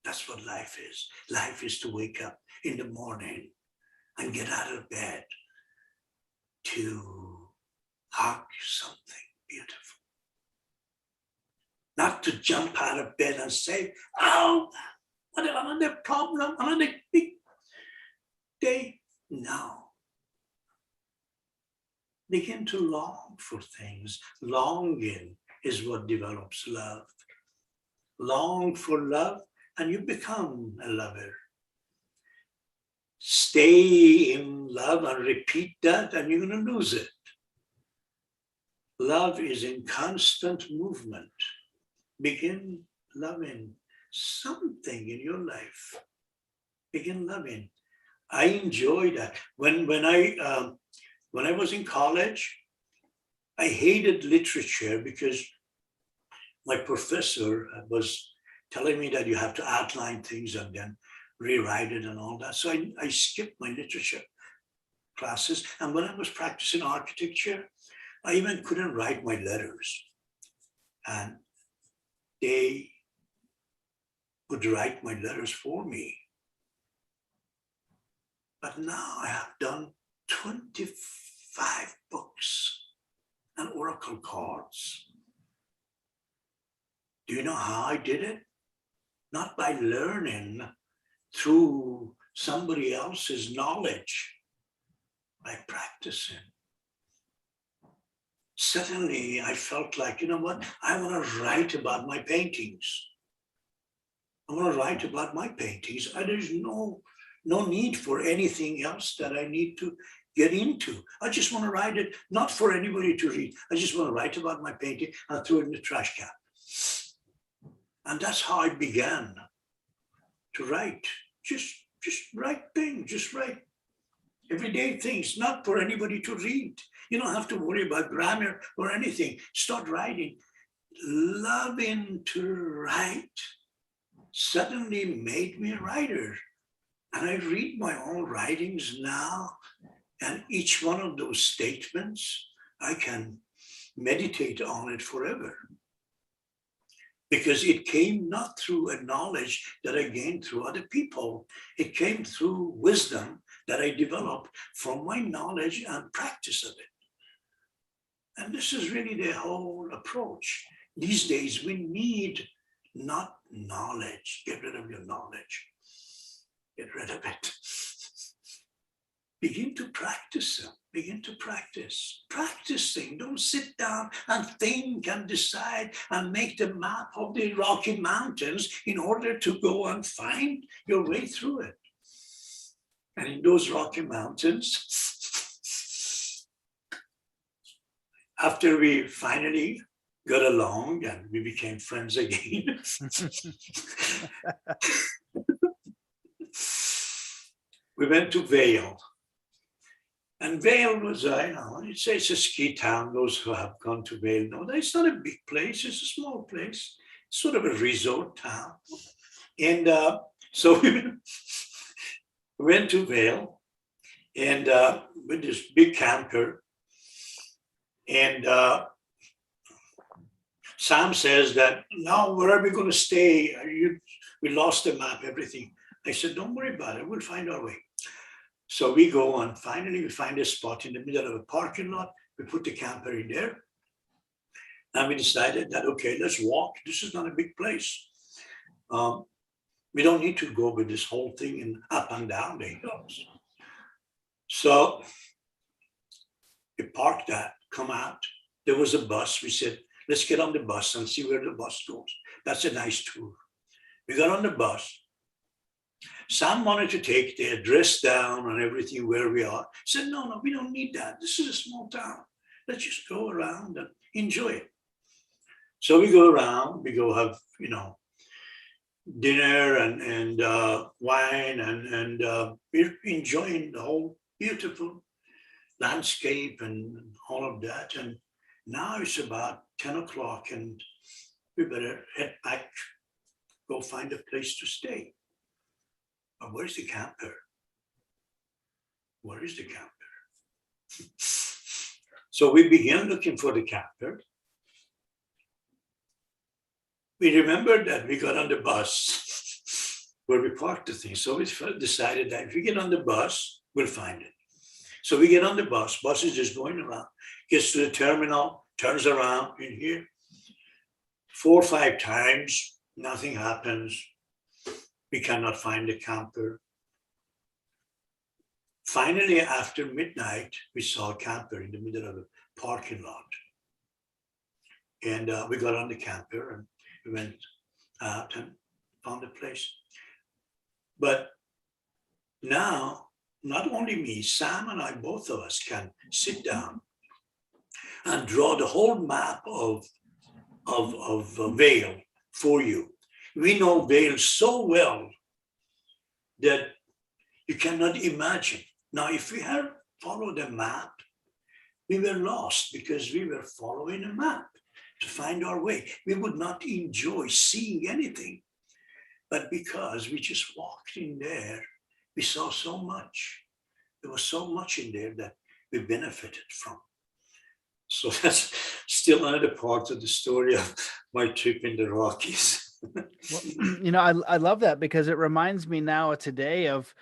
That's what life is. Life is to wake up in the morning and get out of bed to hug something beautiful. Not to jump out of bed and say, another problem, another big day. No. Begin to long for things. Longing is what develops love. Long for love, and you become a lover. Stay in love and repeat that, and you're going to lose it. Love is in constant movement. Begin loving something in your life. Begin loving. I enjoy that. When I was in college, I hated literature because my professor was telling me that you have to outline things and then rewrite it and all that. So I skipped my literature classes. And when I was practicing architecture, I even couldn't write my letters. And they would write my letters for me. But now I have done 25 books and oracle cards. Do you know how I did it? Not by learning through somebody else's knowledge, by practicing. Suddenly I felt like, you know what? I want to write about my paintings. I want to write about my paintings. And there's no need for anything else that I need to get into. I just want to write it, not for anybody to read. I just want to write about my painting and throw it in the trash can. And that's how I began to write. Just write things, just write everyday things, not for anybody to read. You don't have to worry about grammar or anything. Start writing. Loving to write suddenly made me a writer. And I read my own writings now, and each one of those statements, I can meditate on it forever. Because it came not through a knowledge that I gained through other people. It came through wisdom that I developed from my knowledge and practice of it. And this is really the whole approach. These days, we need not knowledge. Get rid of your knowledge. Get rid of it. Begin to practice them. Begin to practice. Practicing. Don't sit down and think and decide and make the map of the Rocky Mountains in order to go and find your way through it. And in those Rocky Mountains, after we finally got along and we became friends again, we went to Vail. And Vail was, it's a ski town. Those who have gone to Vail know that it's not a big place. It's a small place, sort of a resort town. And so we went to Vail and with this big camper. And Sam says that, now where are we going to stay? We lost the map, everything. I said, don't worry about it. We'll find our way. So we go and finally we find a spot in the middle of a parking lot. We put the camper in there. And we decided that, okay, let's walk. This is not a big place. We don't need to go with this whole thing and up and down the hills. So we parked that, come out. There was a bus. We said, let's get on the bus and see where the bus goes. That's a nice tour. We got on the bus. Sam wanted to take the address down and everything where we are. He said, no, we don't need that. This is a small town. Let's just go around and enjoy it. So we go around, we go have, dinner and wine and we're enjoying the whole beautiful landscape and all of that. And now it's about 10 o'clock and we better head back, go find a place to stay. But where's the camper? Where is the camper? So we began looking for the camper. We remembered that we got on the bus where we parked the thing. So we decided that if we get on the bus, we'll find it. So we get on the bus. Bus is just going around, gets to the terminal, turns around in here. 4 or 5 times, nothing happens. We cannot find the camper. Finally, after midnight, we saw a camper in the middle of a parking lot. And we got on the camper and we went out and found a place. But now not only me, Sam and I, both of us can sit down and draw the whole map of Vale for you. We know Vale so well that you cannot imagine. Now, if we had followed a map, we were lost because we were following a map to find our way. We would not enjoy seeing anything. But because we just walked in there, we saw so much. There was so much in there that we benefited from. So that's still another part of the story of my trip in the Rockies. Well, I love that because it reminds me now today of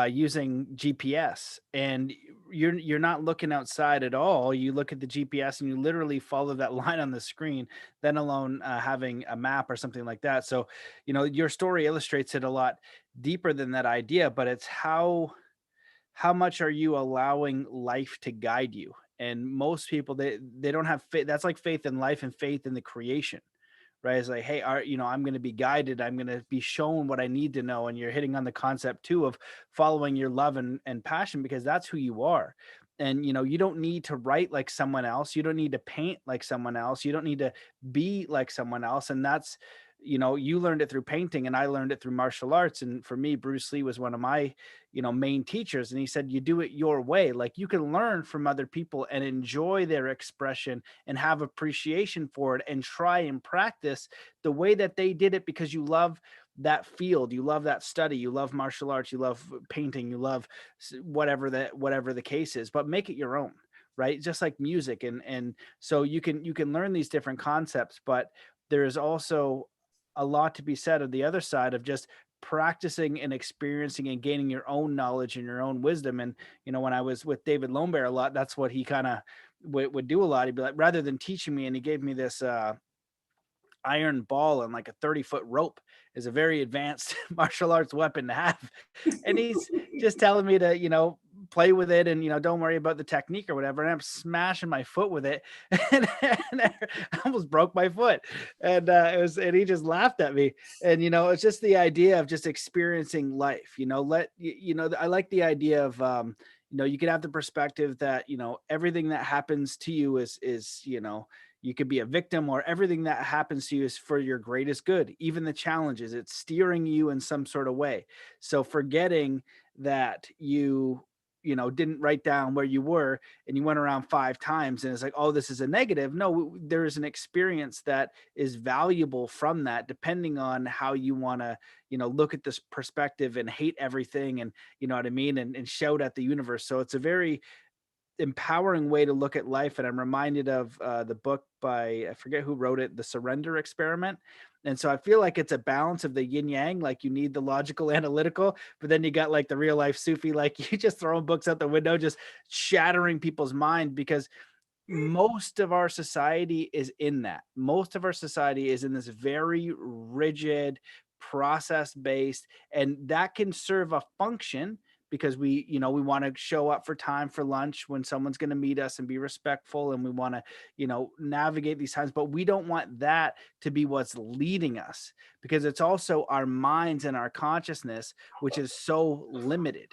using GPS, and you're not looking outside at all. You look at the GPS and you literally follow that line on the screen, then alone having a map or something like that. So, your story illustrates it a lot deeper than that idea, but it's how much are you allowing life to guide you? And most people, they don't have faith. That's like faith in life and faith in the creation, right? It's like, hey, I'm going to be guided. I'm going to be shown what I need to know. And you're hitting on the concept too of following your love and passion, because that's who you are. And, you don't need to write like someone else. You don't need to paint like someone else. You don't need to be like someone else. And that's, you learned it through painting and I learned it through martial arts. And for me, Bruce Lee was one of my, main teachers. And he said, you do it your way. Like, you can learn from other people and enjoy their expression and have appreciation for it and try and practice the way that they did it, because you love that field, you love that study, you love martial arts, you love painting, you love whatever the case is, but make it your own, right? Just like music. And so you can learn these different concepts, but there is also a lot to be said of the other side of just practicing and experiencing and gaining your own knowledge and your own wisdom. And when I was with David Lombard a lot, that's what he kind of would do a lot. He'd be like, rather than teaching me, and he gave me this iron ball and like a 30-foot rope, is a very advanced martial arts weapon to have. And he's just telling me to, play with it and, don't worry about the technique or whatever. And I'm smashing my foot with it and I almost broke my foot. And and he just laughed at me. And, it's just the idea of just experiencing life, I like the idea of, you can have the perspective that, everything that happens to you is, you could be a victim, or everything that happens to you is for your greatest good. Even the challenges, it's steering you in some sort of way. So forgetting that didn't write down where you were and you went around 5 times and it's like, oh, this is a negative. No, there is an experience that is valuable from that, depending on how you want to, look at this perspective and hate everything. And you know what I mean? And shout at the universe. So it's a very empowering way to look at life. And I'm reminded of the book by, I forget who wrote it, The Surrender Experiment. And so I feel like it's a balance of the yin yang, like you need the logical analytical, but then you got like the real life Sufi, like you just throwing books out the window, just shattering people's mind, because most of our society is in that. Most of our society is in this very rigid, process based, and that can serve a function, because we want to show up for time for lunch when someone's going to meet us and be respectful, and we want to navigate these times, but we don't want that to be what's leading us, because it's also our minds and our consciousness which is so limited,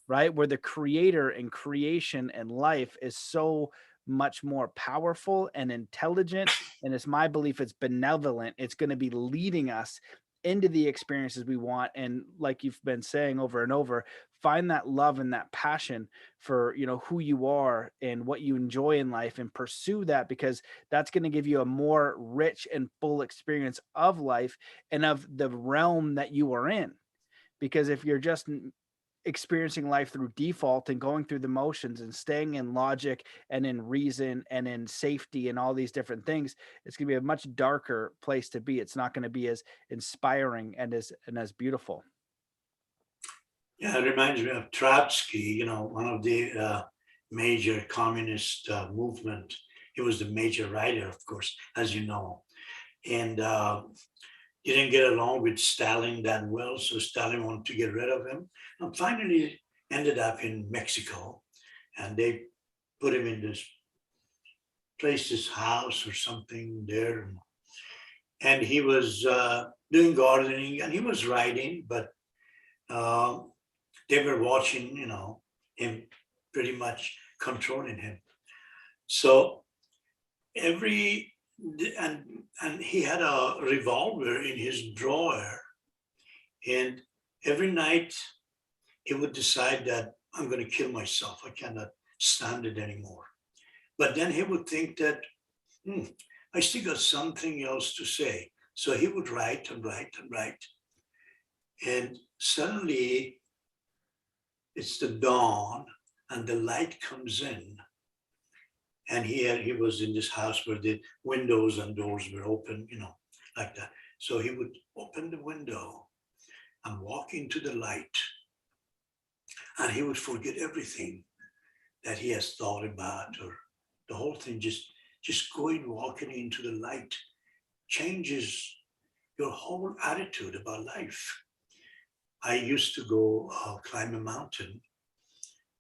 right? Where the creator and creation and life is so much more powerful and intelligent, and it's my belief it's benevolent. It's going to be leading us into the experiences we want. And like you've been saying over and over, find that love and that passion for who you are and what you enjoy in life, and pursue that, because that's going to give you a more rich and full experience of life and of the realm that you are in. Because if you're just experiencing life through default and going through the motions and staying in logic and in reason and in safety and all these different things, it's going to be a much darker place to be. It's not going to be as inspiring and as beautiful. Yeah, it reminds me of Trotsky, one of the major communist movement. He was the major writer, of course, as you know. And he didn't get along with Stalin that well, so Stalin wanted to get rid of him. And finally ended up in Mexico, and they put him in this place, this house or something there. And he was doing gardening and he was writing, but they were watching, him pretty much controlling him. So every and he had a revolver in his drawer, and every night he would decide that I'm going to kill myself. I cannot stand it anymore. But then he would think that, I still got something else to say. So he would write and write and write. And suddenly it's the dawn and the light comes in. And he was in this house where the windows and doors were open, like that. So he would open the window and walk into the light. And he would forget everything that he has thought about, or the whole thing, just walking into the light changes your whole attitude about life. I used to go climb a mountain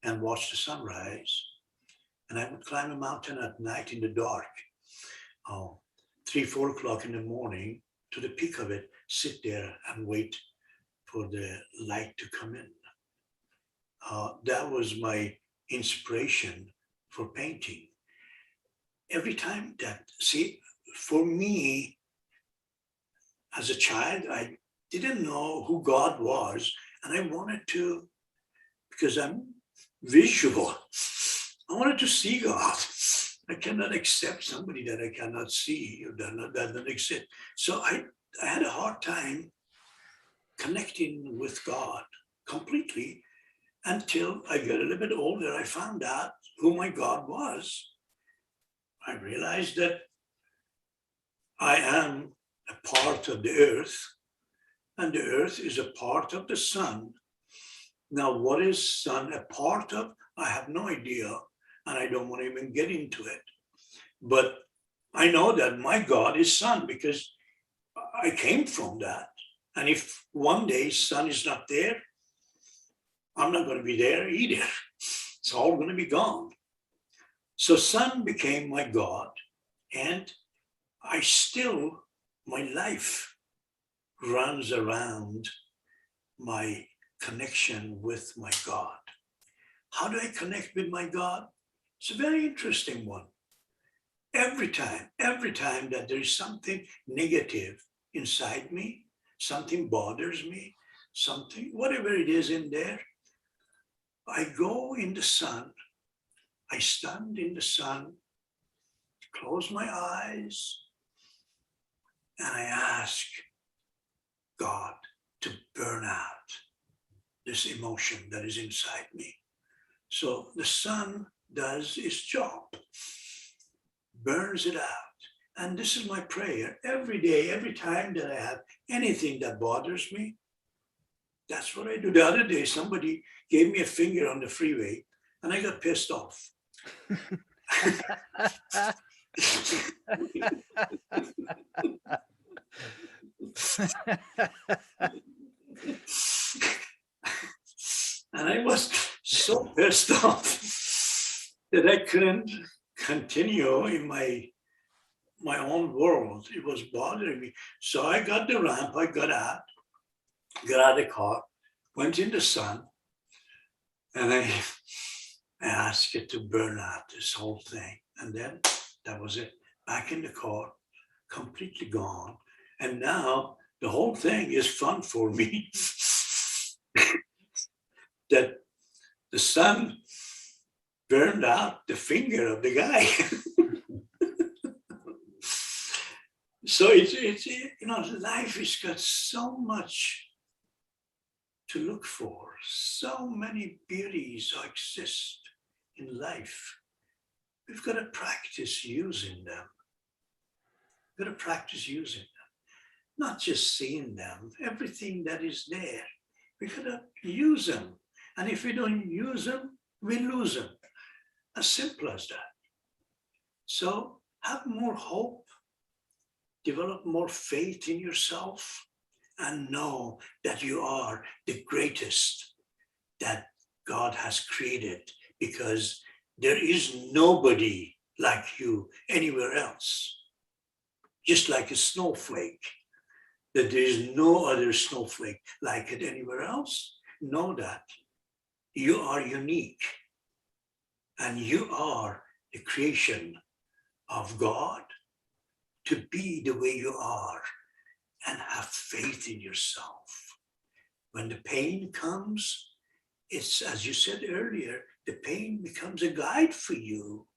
and watch the sunrise. And I would climb a mountain at night in the dark, 3, 4 o'clock in the morning, to the peak of it, sit there and wait for the light to come in. That was my inspiration for painting. Every time for me, as a child, I didn't know who God was, and I wanted to, because I'm visual, I wanted to see God. I cannot accept somebody that I cannot see or that doesn't exist. So I had a hard time connecting with God completely until I got a little bit older. I found out who my God was. I realized that I am a part of the earth, and the earth is a part of the sun. Now, what is sun a part of? I have no idea, and I don't want to even get into it. But I know that my God is sun because I came from that. And if one day sun is not there, I'm not going to be there either. It's all going to be gone. So sun became my God, and my life runs around my connection with my God. How do I connect with my God? It's a very interesting one. Every time that there is something negative inside me, something bothers me, something, whatever it is in there, I go in the sun, I stand in the sun, close my eyes, and I ask God to burn out this emotion that is inside me. So the sun does its job, burns it out. And this is my prayer every day, every time that I have anything that bothers me. That's what I do. The other day, somebody gave me a finger on the freeway and I got pissed off. And I was so pissed off that I couldn't continue in my own world. It was bothering me. So I got the ramp, I got out of the car, went in the sun, and I asked it to burn out this whole thing. And then that was it. Back in the car, completely gone. And now the whole thing is fun for me. That the sun burned out the finger of the guy. So it's life has got so much to look for, so many beauties exist in life. We've got to practice using them. We've got to practice using them, not just seeing them. Everything that is there, we've got to use them. And if we don't use them, we lose them. As simple as that. So have more hope, develop more faith in yourself, and know that you are the greatest that God has created, because there is nobody like you anywhere else. Just like a snowflake, that there is no other snowflake like it anywhere else. Know that. You are unique, and you are the creation of God. To be the way you are and have faith in yourself. When the pain comes, it's, as you said earlier, the pain becomes a guide for you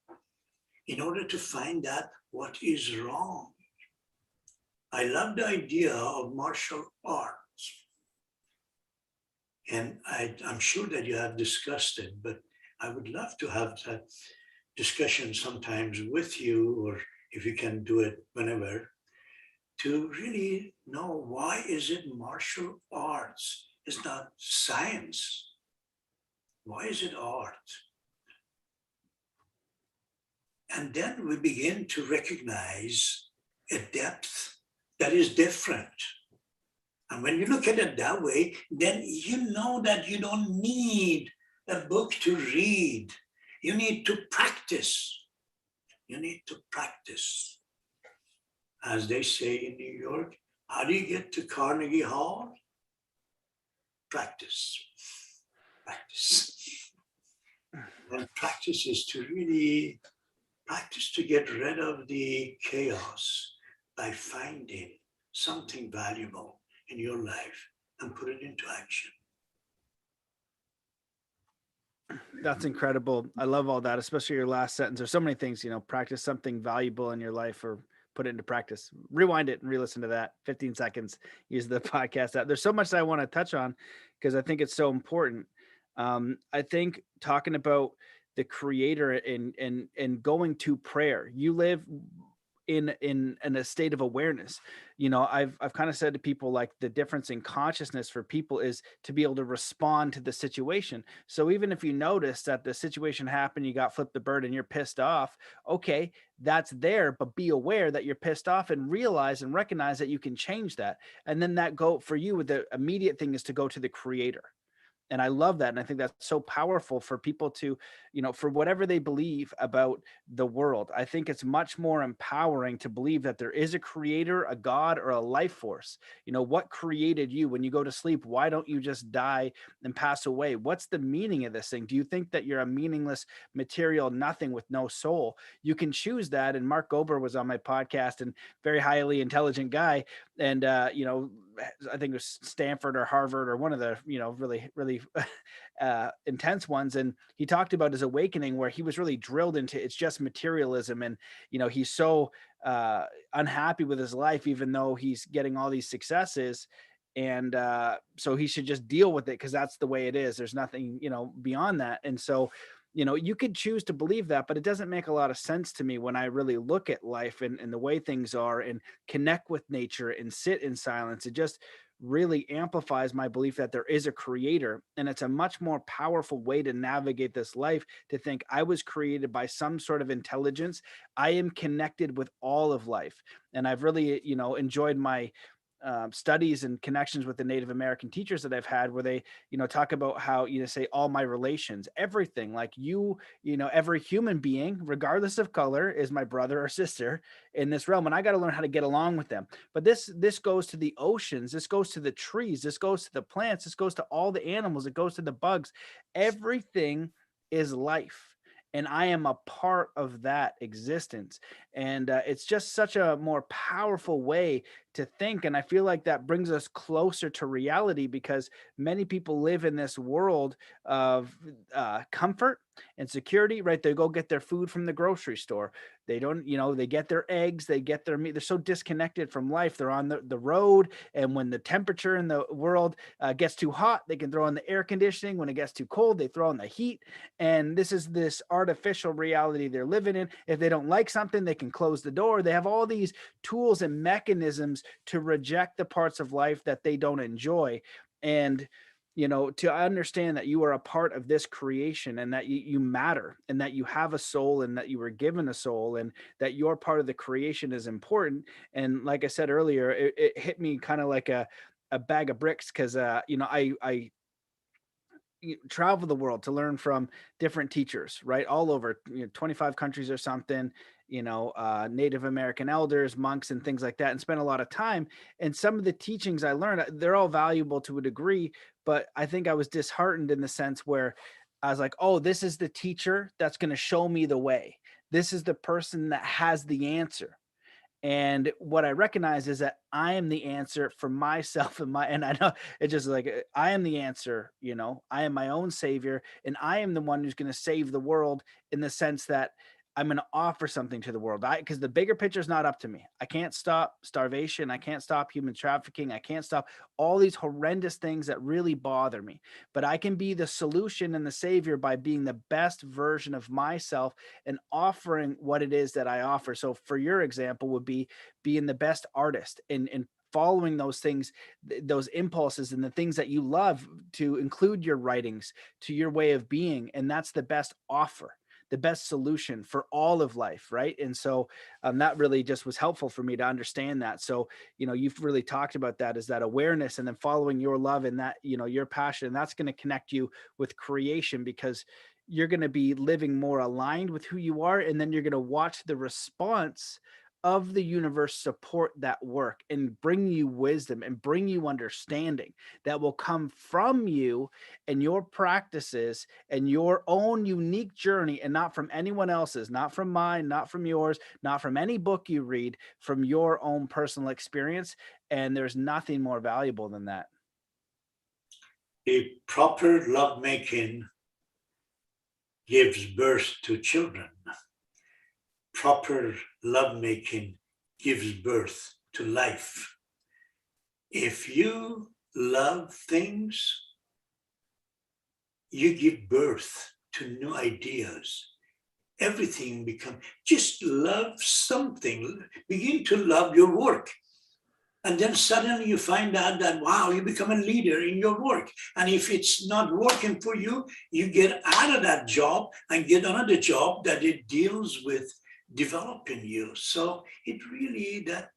in order to find out what is wrong. I love the idea of martial arts. And I'm sure that you have discussed it, but I would love to have that discussion sometimes with you, or if you can do it whenever, to really know why is it martial arts? It's not science. Why is it art? And then we begin to recognize a depth that is different. And when you look at it that way, then you know that you don't need a book to read. You need to practice. You need to practice. As they say in New York, how do you get to Carnegie Hall? Practice. Practice. And practice is to really practice to get rid of the chaos by finding something valuable in your life and put it into action. That's incredible. I love all that, especially your last sentence. There's so many things, practice something valuable in your life or put it into practice. Rewind it and re-listen to that. 15 seconds. Use the podcast app. There's so much that I want to touch on because I think it's so important. I think talking about the creator and going to prayer. You live in a state of awareness. I've kind of said to people, like, the difference in consciousness for people is to be able to respond to the situation. So even if you notice that the situation happened, you got flipped the bird and you're pissed off, okay, that's there, but be aware that you're pissed off and realize and recognize that you can change that. And then that go for you, the immediate thing is to go to the creator. And I love that. And I think that's so powerful for people to, for whatever they believe about the world. I think it's much more empowering to believe that there is a creator, a God, or a life force. What created you? When you go to sleep, why don't you just die and pass away? What's the meaning of this thing? Do you think that you're a meaningless material nothing with no soul? You can choose that. And Mark Gober was on my podcast, and very highly intelligent guy. And, I think it was Stanford or Harvard or one of the, really, really intense ones. And he talked about his awakening where he was really drilled into it's just materialism. And, he's so unhappy with his life, even though he's getting all these successes. And so he should just deal with it because that's the way it is. There's nothing, beyond that. And so, you could choose to believe that, but it doesn't make a lot of sense to me when I really look at life and the way things are and connect with nature and sit in silence. It just really amplifies my belief that there is a creator. And it's a much more powerful way to navigate this life, to think I was created by some sort of intelligence. I am connected with all of life. And I've really, enjoyed my studies and connections with the Native American teachers that I've had, where they, talk about how, say all my relations, everything, like every human being, regardless of color, is my brother or sister in this realm. And I got to learn how to get along with them. But this goes to the oceans. This goes to the trees. This goes to the plants. This goes to all the animals. It goes to the bugs. Everything is life. And I am a part of that existence. And it's just such a more powerful way to think. And I feel like that brings us closer to reality, because many people live in this world of comfort and security, right? They go get their food from the grocery store. They don't, they get their eggs, they get their meat. They're so disconnected from life. They're on the road. And when the temperature in the world gets too hot, they can throw on the air conditioning. When it gets too cold, they throw on the heat. And this is this artificial reality they're living in. If they don't like something, they can close the door. They have all these tools and mechanisms to reject the parts of life that they don't enjoy. And to understand that you are a part of this creation, and that you matter, and that you have a soul, and that you were given a soul, and that your part of the creation is important. And like I said earlier, it hit me kind of like a bag of bricks, because I travel the world to learn from different teachers, right? All over, 25 countries or something, Native American elders, monks, and things like that, and spend a lot of time. And some of the teachings I learned, they're all valuable to a degree, but I think I was disheartened in the sense where I was like, oh, this is the teacher that's going to show me the way. This is the person that has the answer. And what I recognize is that I am the answer for myself and I know it's just like I am the answer, I am my own savior and I am the one who's going to save the world in the sense that I'm going to offer something to the world. Because the bigger picture is not up to me. I can't stop starvation. I can't stop human trafficking. I can't stop all these horrendous things that really bother me. But I can be the solution and the savior by being the best version of myself and offering what it is that I offer. So for your example would be being the best artist and following those things, those impulses and the things that you love to include your writings to your way of being. And that's the best offer, the best solution for all of life. Right. And so that really just was helpful for me to understand that. So, you've really talked about that, is that awareness and then following your love and that, your passion, that's going to connect you with creation because you're going to be living more aligned with who you are. And then you're going to watch the response of the universe support that work and bring you wisdom and bring you understanding that will come from you and your practices and your own unique journey, and not from anyone else's, not from mine, not from yours, not from any book you read, from your own personal experience. And there's nothing more valuable than that. A proper lovemaking gives birth to children. Proper lovemaking gives birth to life. If you love things, you give birth to new ideas. Everything becomes, just love something. Begin to love your work. And then suddenly you find out that, wow, you become a leader in your work. And if it's not working for you, you get out of that job and get another job that it deals with developing you. So it really, that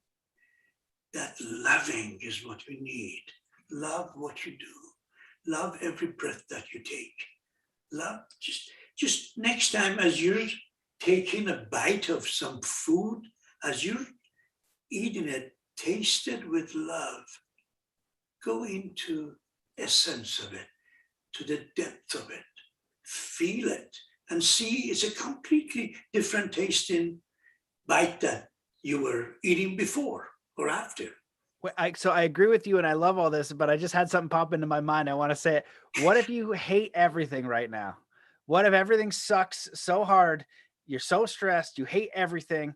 loving is what we need. Love what you do. Love every breath that you take. Love, just next time as you're taking a bite of some food, as you're eating it, taste it with love. Go into essence of it, to the depth of it. Feel it and see it's a completely different tasting bite that you were eating before or after. So I agree with you and I love all this, but I just had something pop into my mind. I want to say it. What if you hate everything right now? What if everything sucks so hard? You're so stressed, you hate everything,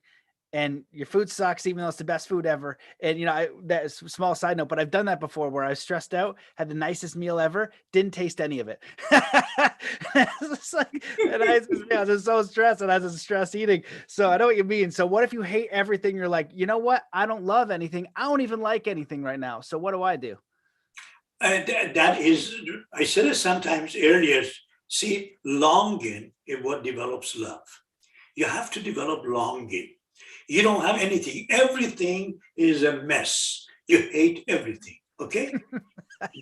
and your food sucks, even though it's the best food ever. And that's a small side note, but I've done that before where I was stressed out, had the nicest meal ever, didn't taste any of it. It's like the nicest meal. I was so stressed and I was stress eating. So I know what you mean. So what if you hate everything? You're like, you know what? I don't love anything. I don't even like anything right now. So what do I do? That is, I said it sometimes earlier. See, longing is what develops love. You have to develop longing. You don't have anything. Everything is a mess. You hate everything. Okay?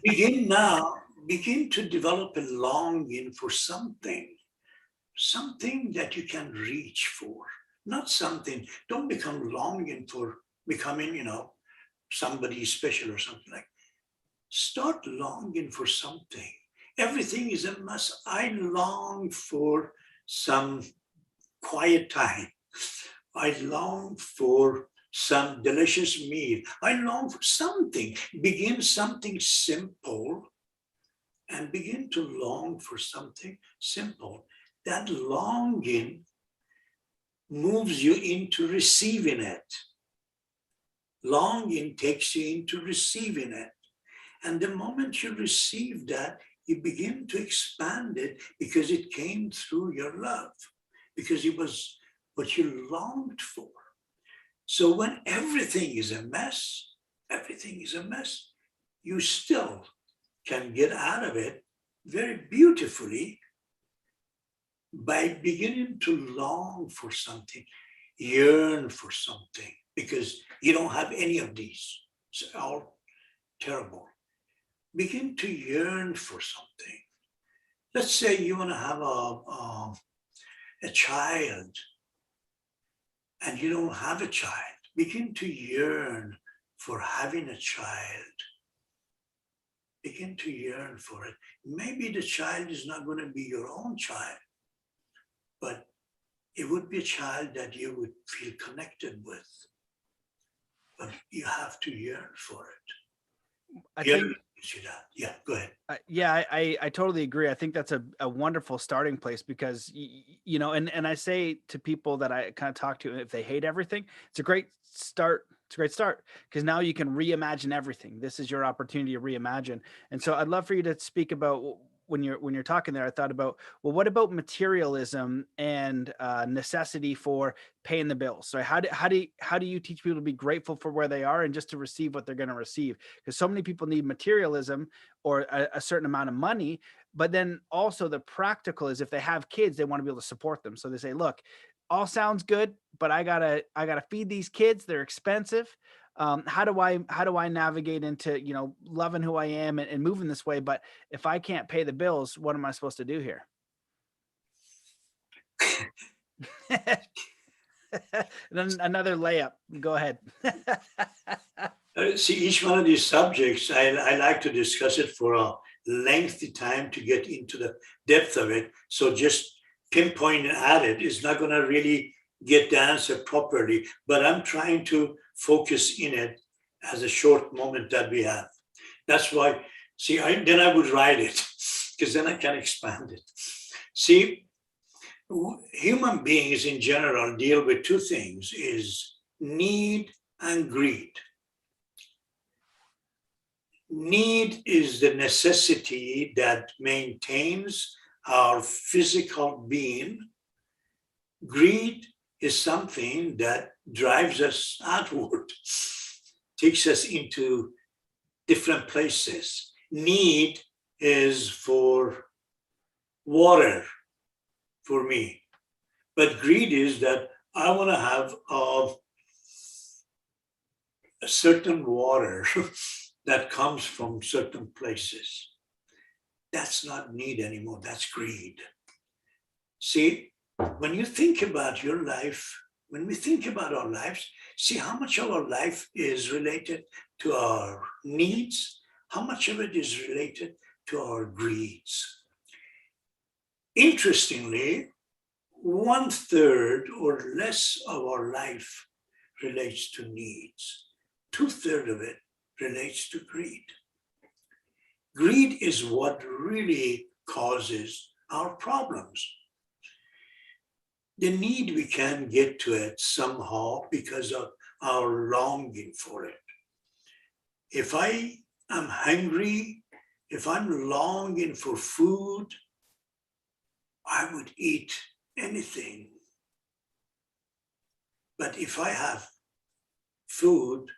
Begin now. Begin to develop a longing for something that you can reach for. Not something. Don't become longing for becoming, somebody special or something like that. Start longing for something. Everything is a mess. I long for some quiet time. I long for some delicious meal. I long for something. Begin something simple and begin to long for something simple. That longing moves you into receiving it. Longing takes you into receiving it. And the moment you receive that, you begin to expand it because it came through your love, because it was what you longed for. So when everything is a mess, you still can get out of it very beautifully by beginning to long for something, yearn for something, because you don't have any of these. It's all terrible. Begin to yearn for something. Let's say you want to have a child and you don't have a child. Begin to yearn for having a child. Begin to yearn for it. Maybe the child is not going to be your own child, but it would be a child that you would feel connected with. But you have to yearn for it. I Yearn, think, see that? Yeah, go ahead. yeah, I totally agree. I think that's a wonderful starting place because, you know, and I say to people that I kind of talk to, if they hate everything, it's a great start. It's a great start because now you can reimagine everything. This is your opportunity to reimagine. And so I'd love for you to speak about when you're talking there. I thought about, well, what about materialism and necessity for paying the bills? So how do you teach people to be grateful for where they are and just to receive what they're going to receive? Because so many people need materialism or a certain amount of money, but then also the practical is if they have kids, they want to be able to support them. So they say, look, all sounds good, but I gotta feed these kids. They're expensive. How do I navigate into, you know, loving who I am and moving this way? But if I can't pay the bills, what am I supposed to do here? Then another layup. Go ahead. See, each one of these subjects, I like to discuss it for a lengthy time to get into the depth of it. So just pinpoint at it is not going to really get the answer properly. But I'm trying to focus in it as a short moment that we have. That's why, see, then I would write it because then I can expand it. See, human beings in general deal with two things: is need and greed. Need is the necessity that maintains our physical being. Greed is something that drives us outward, takes us into different places. Need is for water for me, but greed is that I want to have a certain water that comes from certain places. That's not need anymore, that's greed. See, when you think about your life, when we think about our lives, see how much of our life is related to our needs, how much of it is related to our greeds. Interestingly, 1/3 or less of our life relates to needs. 2/3 of it relates to greed. Greed is what really causes our problems. The need, we can get to it somehow because of our longing for it. If I am hungry, if I'm longing for food, I would eat anything. But if I have food,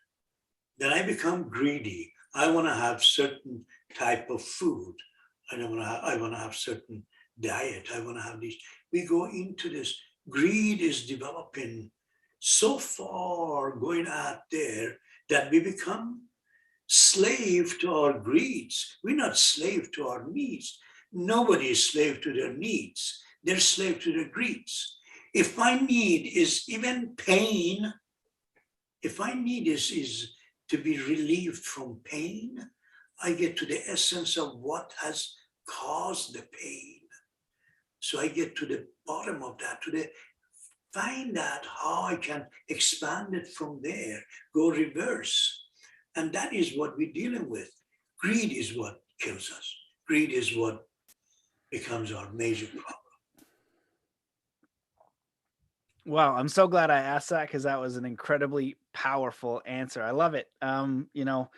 then I become greedy. I want to have certain type of food. I want to have certain diet. I want to have these. We go into this. Greed is developing so far going out there that we become slave to our greeds. We're not slave to our needs. Nobody is slave to their needs. They're slave to their greeds. If my need is even pain, if my need is to be relieved from pain, I get to the essence of what has caused the pain. So I get to the bottom of that, find out how I can expand it from there, go reverse. And that is what we're dealing with. Greed is what kills us. Greed is what becomes our major problem. Wow, I'm so glad I asked that because that was an incredibly powerful answer. I love it. You know,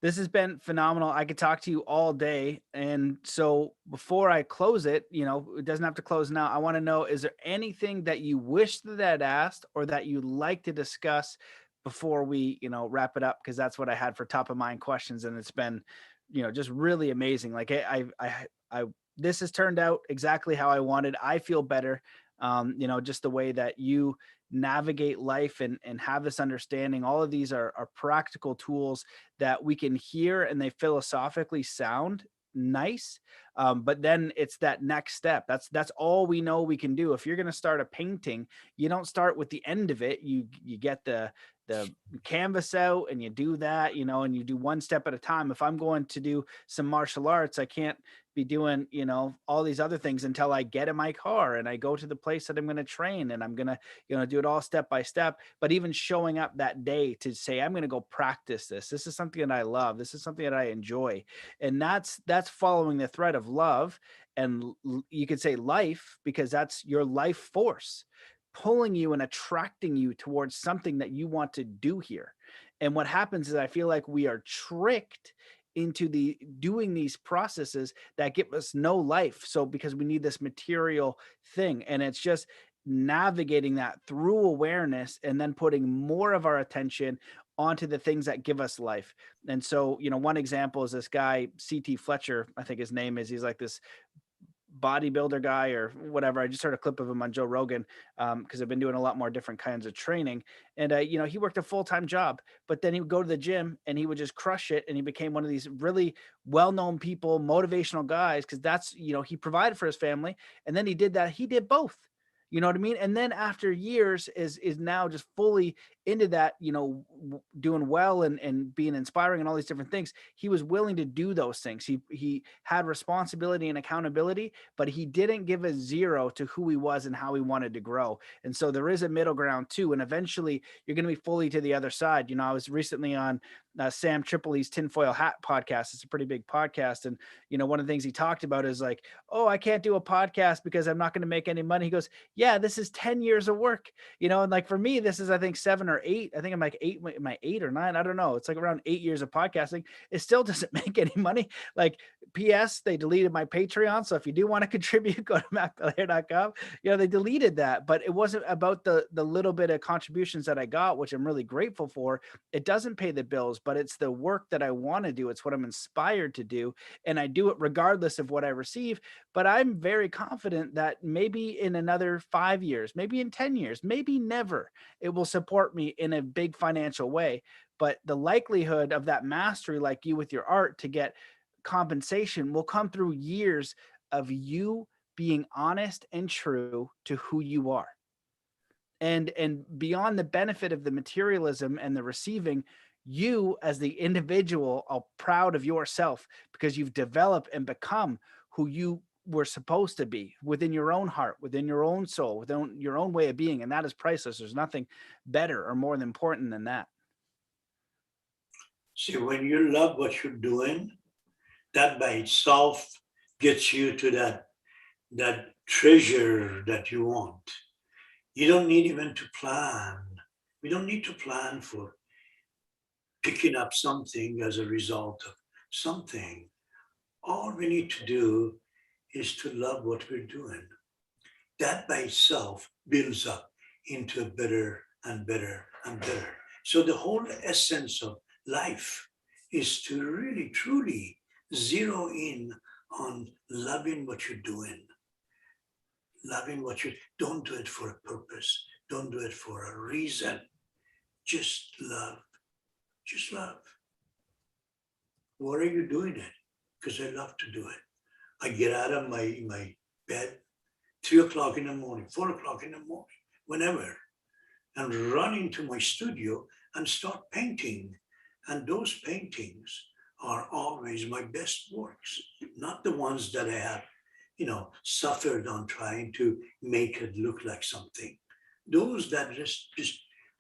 this has been phenomenal. I could talk to you all day. And so before I close it, you know, it doesn't have to close now. I want to know, is there anything that you wish that I'd asked or that you'd like to discuss before we, you know, wrap it up? Because that's what I had for top of mind questions. And it's been, you know, just really amazing. Like this has turned out exactly how I wanted. I feel better. You know, just the way that you navigate life and have this understanding. All of these are practical tools that we can hear and they philosophically sound nice. But then it's that next step. That's all we know we can do. If you're going to start a painting, you don't start with the end of it. You get the canvas out and you do that, you know, and you do one step at a time. If I'm going to do some martial arts, I can't be doing, you know, all these other things until I get in my car and I go to the place that I'm going to train, and I'm going to, you know, do it all step by step. But even showing up that day to say, I'm going to go practice this. This is something that I love. This is something that I enjoy. And that's following the thread of love, and you could say life, because that's your life force pulling you and attracting you towards something that you want to do here. And what happens is I feel like we are tricked into the doing these processes that give us no life. So because we need this material thing, and it's just navigating that through awareness and then putting more of our attention onto the things that give us life. And so, you know, one example is this guy, CT Fletcher, I think his name is. He's like this bodybuilder guy or whatever. I just heard a clip of him on Joe Rogan, because I've been doing a lot more different kinds of training. And you know, he worked a full-time job, but then he would go to the gym and he would just crush it. And he became one of these really well-known people, motivational guys, because that's, you know, he provided for his family. And then he did that. He did both. You know what I mean? And then after years is now just fully into that, you know, doing well and being inspiring and all these different things. He was willing to do those things. He had responsibility and accountability, but he didn't give a zero to who he was and how he wanted to grow. And so there is a middle ground too. And eventually you're going to be fully to the other side. You know, I was recently on Sam Tripoli's Tinfoil Hat podcast. It's a pretty big podcast. And, you know, one of the things he talked about is like, oh, I can't do a podcast because I'm not going to make any money. He goes, yeah, this is 10 years of work, you know? And like, for me, this is, I think 7 or 8, I think I'm like 8, my 8 or 9. I don't know. It's like around 8 years of podcasting. It still doesn't make any money. Like, PS, they deleted my Patreon. So if you do want to contribute, go to mattbelair.com. You know, they deleted that, but it wasn't about the little bit of contributions that I got, which I'm really grateful for. It doesn't pay the bills, but it's the work that I want to do. It's what I'm inspired to do. And I do it regardless of what I receive. But I'm very confident that maybe in another 5 years, maybe in 10 years, maybe never, it will support me in a big financial way. But the likelihood of that mastery, like you with your art, to get compensation will come through years of you being honest and true to who you are. And beyond the benefit of the materialism and the receiving, you as the individual are proud of yourself because you've developed and become who you were supposed to be within your own heart, within your own soul, within your own way of being. And that is priceless. There's nothing better or more important than that. See, when you love what you're doing, that by itself gets you to that treasure that you want. You don't need even to plan. We don't need to plan for picking up something as a result of something. All we need to do is to love what we're doing. That by itself builds up into a better and better and better. So the whole essence of life is to really, truly zero in on loving what you're doing. Loving what you don't do it for a purpose. Don't do it for a reason. Just love. Just love. What are you doing it? Because I love to do it. I get out of my bed 3 o'clock in the morning, 4 o'clock in the morning, whenever, and run into my studio and start painting. And those paintings are always my best works, not the ones that I have, suffered on trying to make it look like something. Those that just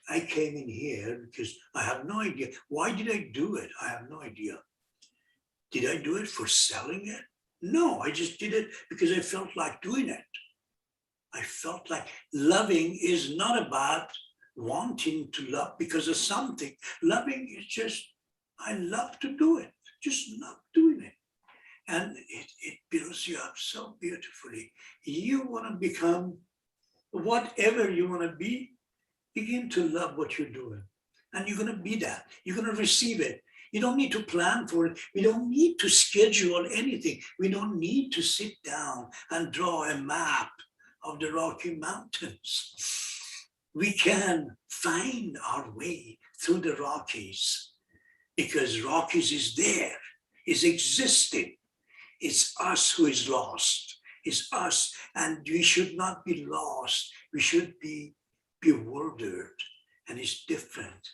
I came in here because I have no idea. Why did I do it? I have no idea. Did I do it for selling it? No, I just did it because I felt like doing it. I felt like loving is not about wanting to love because of something. Loving is just, I love to do it. Just love doing it. And it builds you up so beautifully. You want to become whatever you want to be, begin to love what you're doing. And you're going to be that. You're going to receive it. You don't need to plan for it. We don't need to schedule anything. We don't need to sit down and draw a map of the Rocky Mountains. We can find our way through the Rockies because Rockies is there, is existing. It's us who is lost. It's us. And we should not be lost. We should be bewildered. And it's different.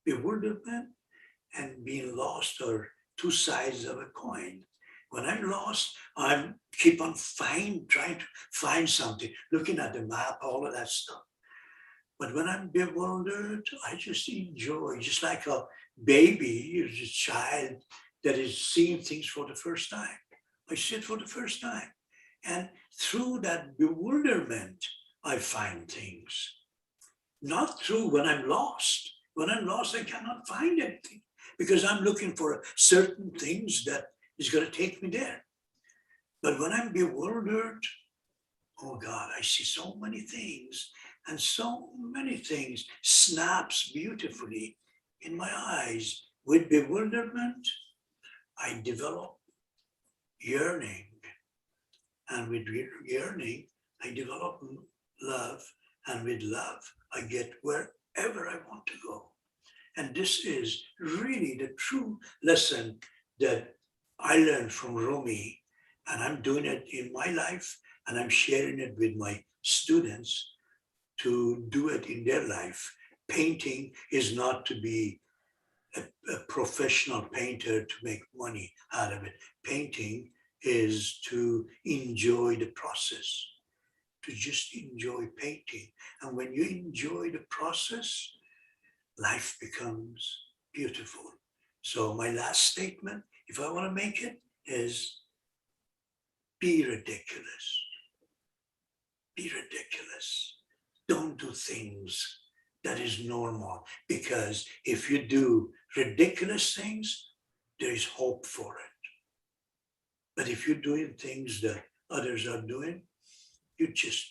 Bewilderment and being lost are two sides of a coin. When I'm lost, I'm keep on trying to find something, looking at the map, all of that stuff. But when I'm bewildered, I just enjoy, just like a baby, a child that is seeing things for the first time. I see it for the first time. And through that bewilderment, I find things. Not through when I'm lost. When I'm lost, I cannot find anything because I'm looking for certain things that is going to take me there. But when I'm bewildered, oh God, I see so many things, and so many things snaps beautifully in my eyes. With bewilderment, I develop yearning. And with yearning, I develop love. And with love, I get wherever I want to go. And this is really the true lesson that I learned from Rumi. And I'm doing it in my life, and I'm sharing it with my students to do it in their life. Painting is not to be a professional painter to make money out of it. Painting is to enjoy the process, to just enjoy painting. And when you enjoy the process, life becomes beautiful. So my last statement, if I want to make it, is be ridiculous. Be ridiculous. Don't do things that is normal, because if you do ridiculous things, there is hope for it. But if you're doing things that others are doing, you're just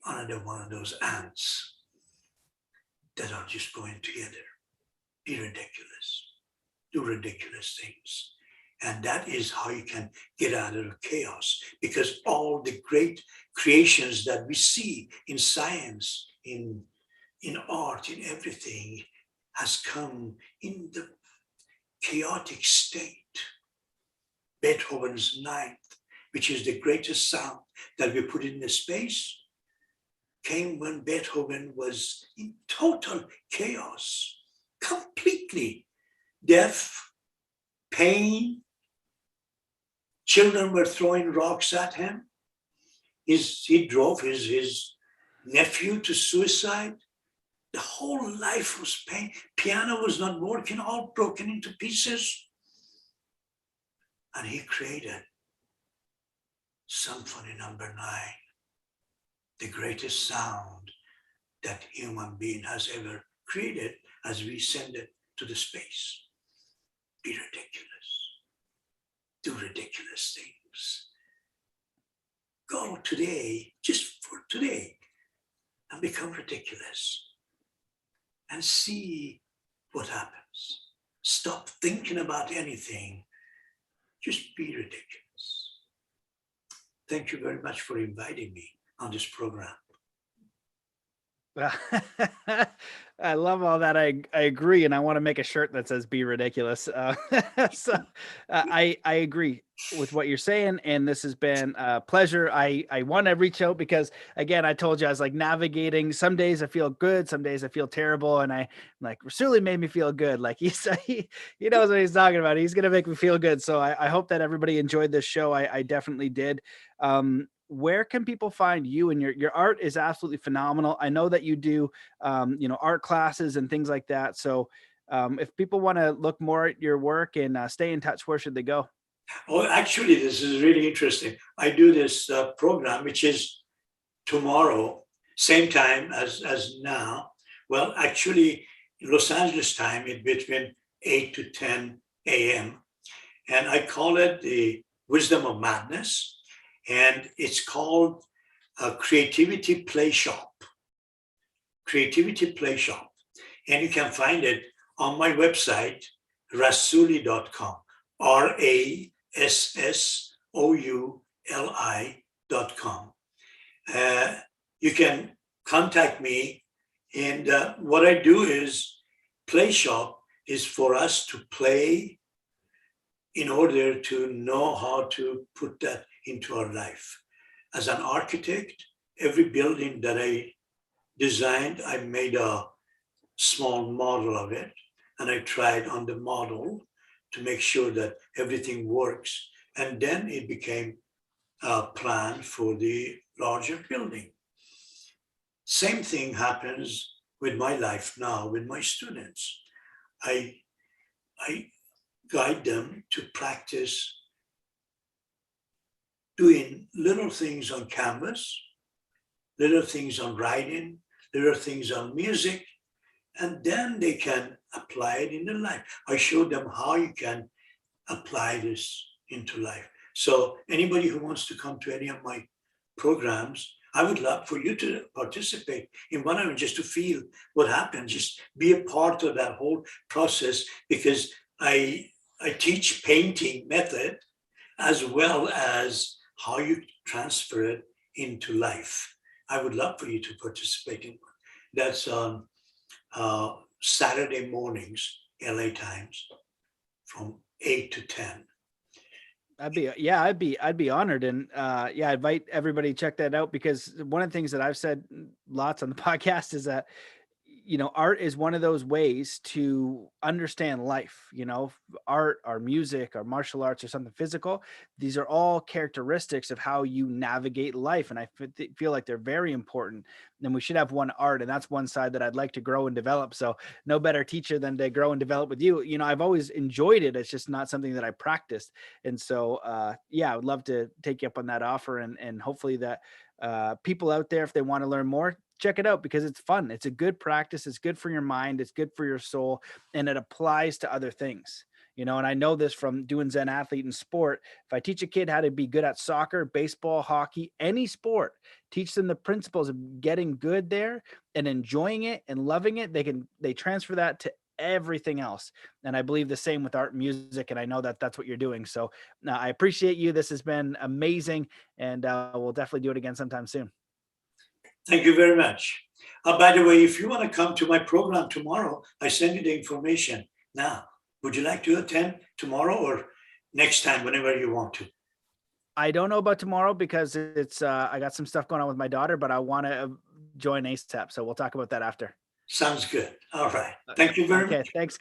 another one of those ants that are just going together. Be ridiculous. Do ridiculous things. And that is how you can get out of chaos, because all the great creations that we see in science, in art, in everything, has come in the chaotic state. Beethoven's Ninth, which is the greatest sound that we put in the space, came when Beethoven was in total chaos, completely deaf, pain. Children were throwing rocks at him. He drove his nephew to suicide. The whole life was pain. Piano was not working, all broken into pieces. And he created Symphony Number 9, the greatest sound that human being has ever created, as we send it to the space. Be ridiculous. Do ridiculous things. Go today, just for today, and become ridiculous. And see what happens. Stop thinking about anything. Just be ridiculous. Thank you very much for inviting me on this program. I love all that. I agree, and I want to make a shirt that says "Be ridiculous." I agree with what you're saying, and this has been a pleasure. I want to reach out because, again, I told you I was like navigating. Some days I feel good, some days I feel terrible, and I'm like, Rasuli made me feel good. Like he knows what he's talking about. He's gonna make me feel good. So I hope that everybody enjoyed this show. I definitely did. Where can people find you? And your art is absolutely phenomenal. I know that you do, art classes and things like that. So if people want to look more at your work and stay in touch, where should they go? Oh, actually, this is really interesting. I do this program, which is tomorrow, same time as now. Well, actually, Los Angeles time, it's between 8 to 10 a.m. And I call it the Wisdom of Madness. And it's called Creativity Play Shop. Creativity Play Shop. And you can find it on my website, rassouli.com, RASSOULI.com. You can contact me. And what I do is, Play Shop is for us to play in order to know how to put that into our life. As an architect, every building that I designed, I made a small model of it, and I tried on the model to make sure that everything works. And then it became a plan for the larger building. Same thing happens with my life now with my students. I, I guide them to practice doing little things on canvas, little things on writing, little things on music, and then they can apply it in their life. I show them how you can apply this into life. So anybody who wants to come to any of my programs, I would love for you to participate in one of them, just to feel what happens, just be a part of that whole process, because I teach painting method as well as how you transfer it into life. I would love for you to participate in one. That's on Saturday mornings, LA times, from 8 to 10. I'd be honored. And yeah, I invite everybody to check that out, because one of the things that I've said lots on the podcast is that, you know, art is one of those ways to understand life. You know, art, or music, or martial arts, or something physical. These are all characteristics of how you navigate life. And I feel like they're very important. And we should have one art, and that's one side that I'd like to grow and develop. So no better teacher than to grow and develop with you. You know, I've always enjoyed it. It's just not something that I practiced. And so, yeah, I would love to take you up on that offer, and hopefully that people out there, if they want to learn more, check it out, because it's fun. It's a good practice. It's good for your mind. It's good for your soul, and it applies to other things. You know, and I know this from doing Zen athlete in sport. If I teach a kid how to be good at soccer, baseball, hockey, any sport, teach them the principles of getting good there and enjoying it and loving it, they transfer that to everything else. And I believe the same with art and music. And I know that that's what you're doing. So I appreciate you. This has been amazing. And we'll definitely do it again sometime soon. Thank you very much. By the way, if you want to come to my program tomorrow, I send you the information now. Would you like to attend tomorrow or next time, whenever you want to? I don't know about tomorrow, because it's I got some stuff going on with my daughter, but I want to join ASAP. So we'll talk about that after. Sounds good. All right. Thank you very Okay. much. Thanks.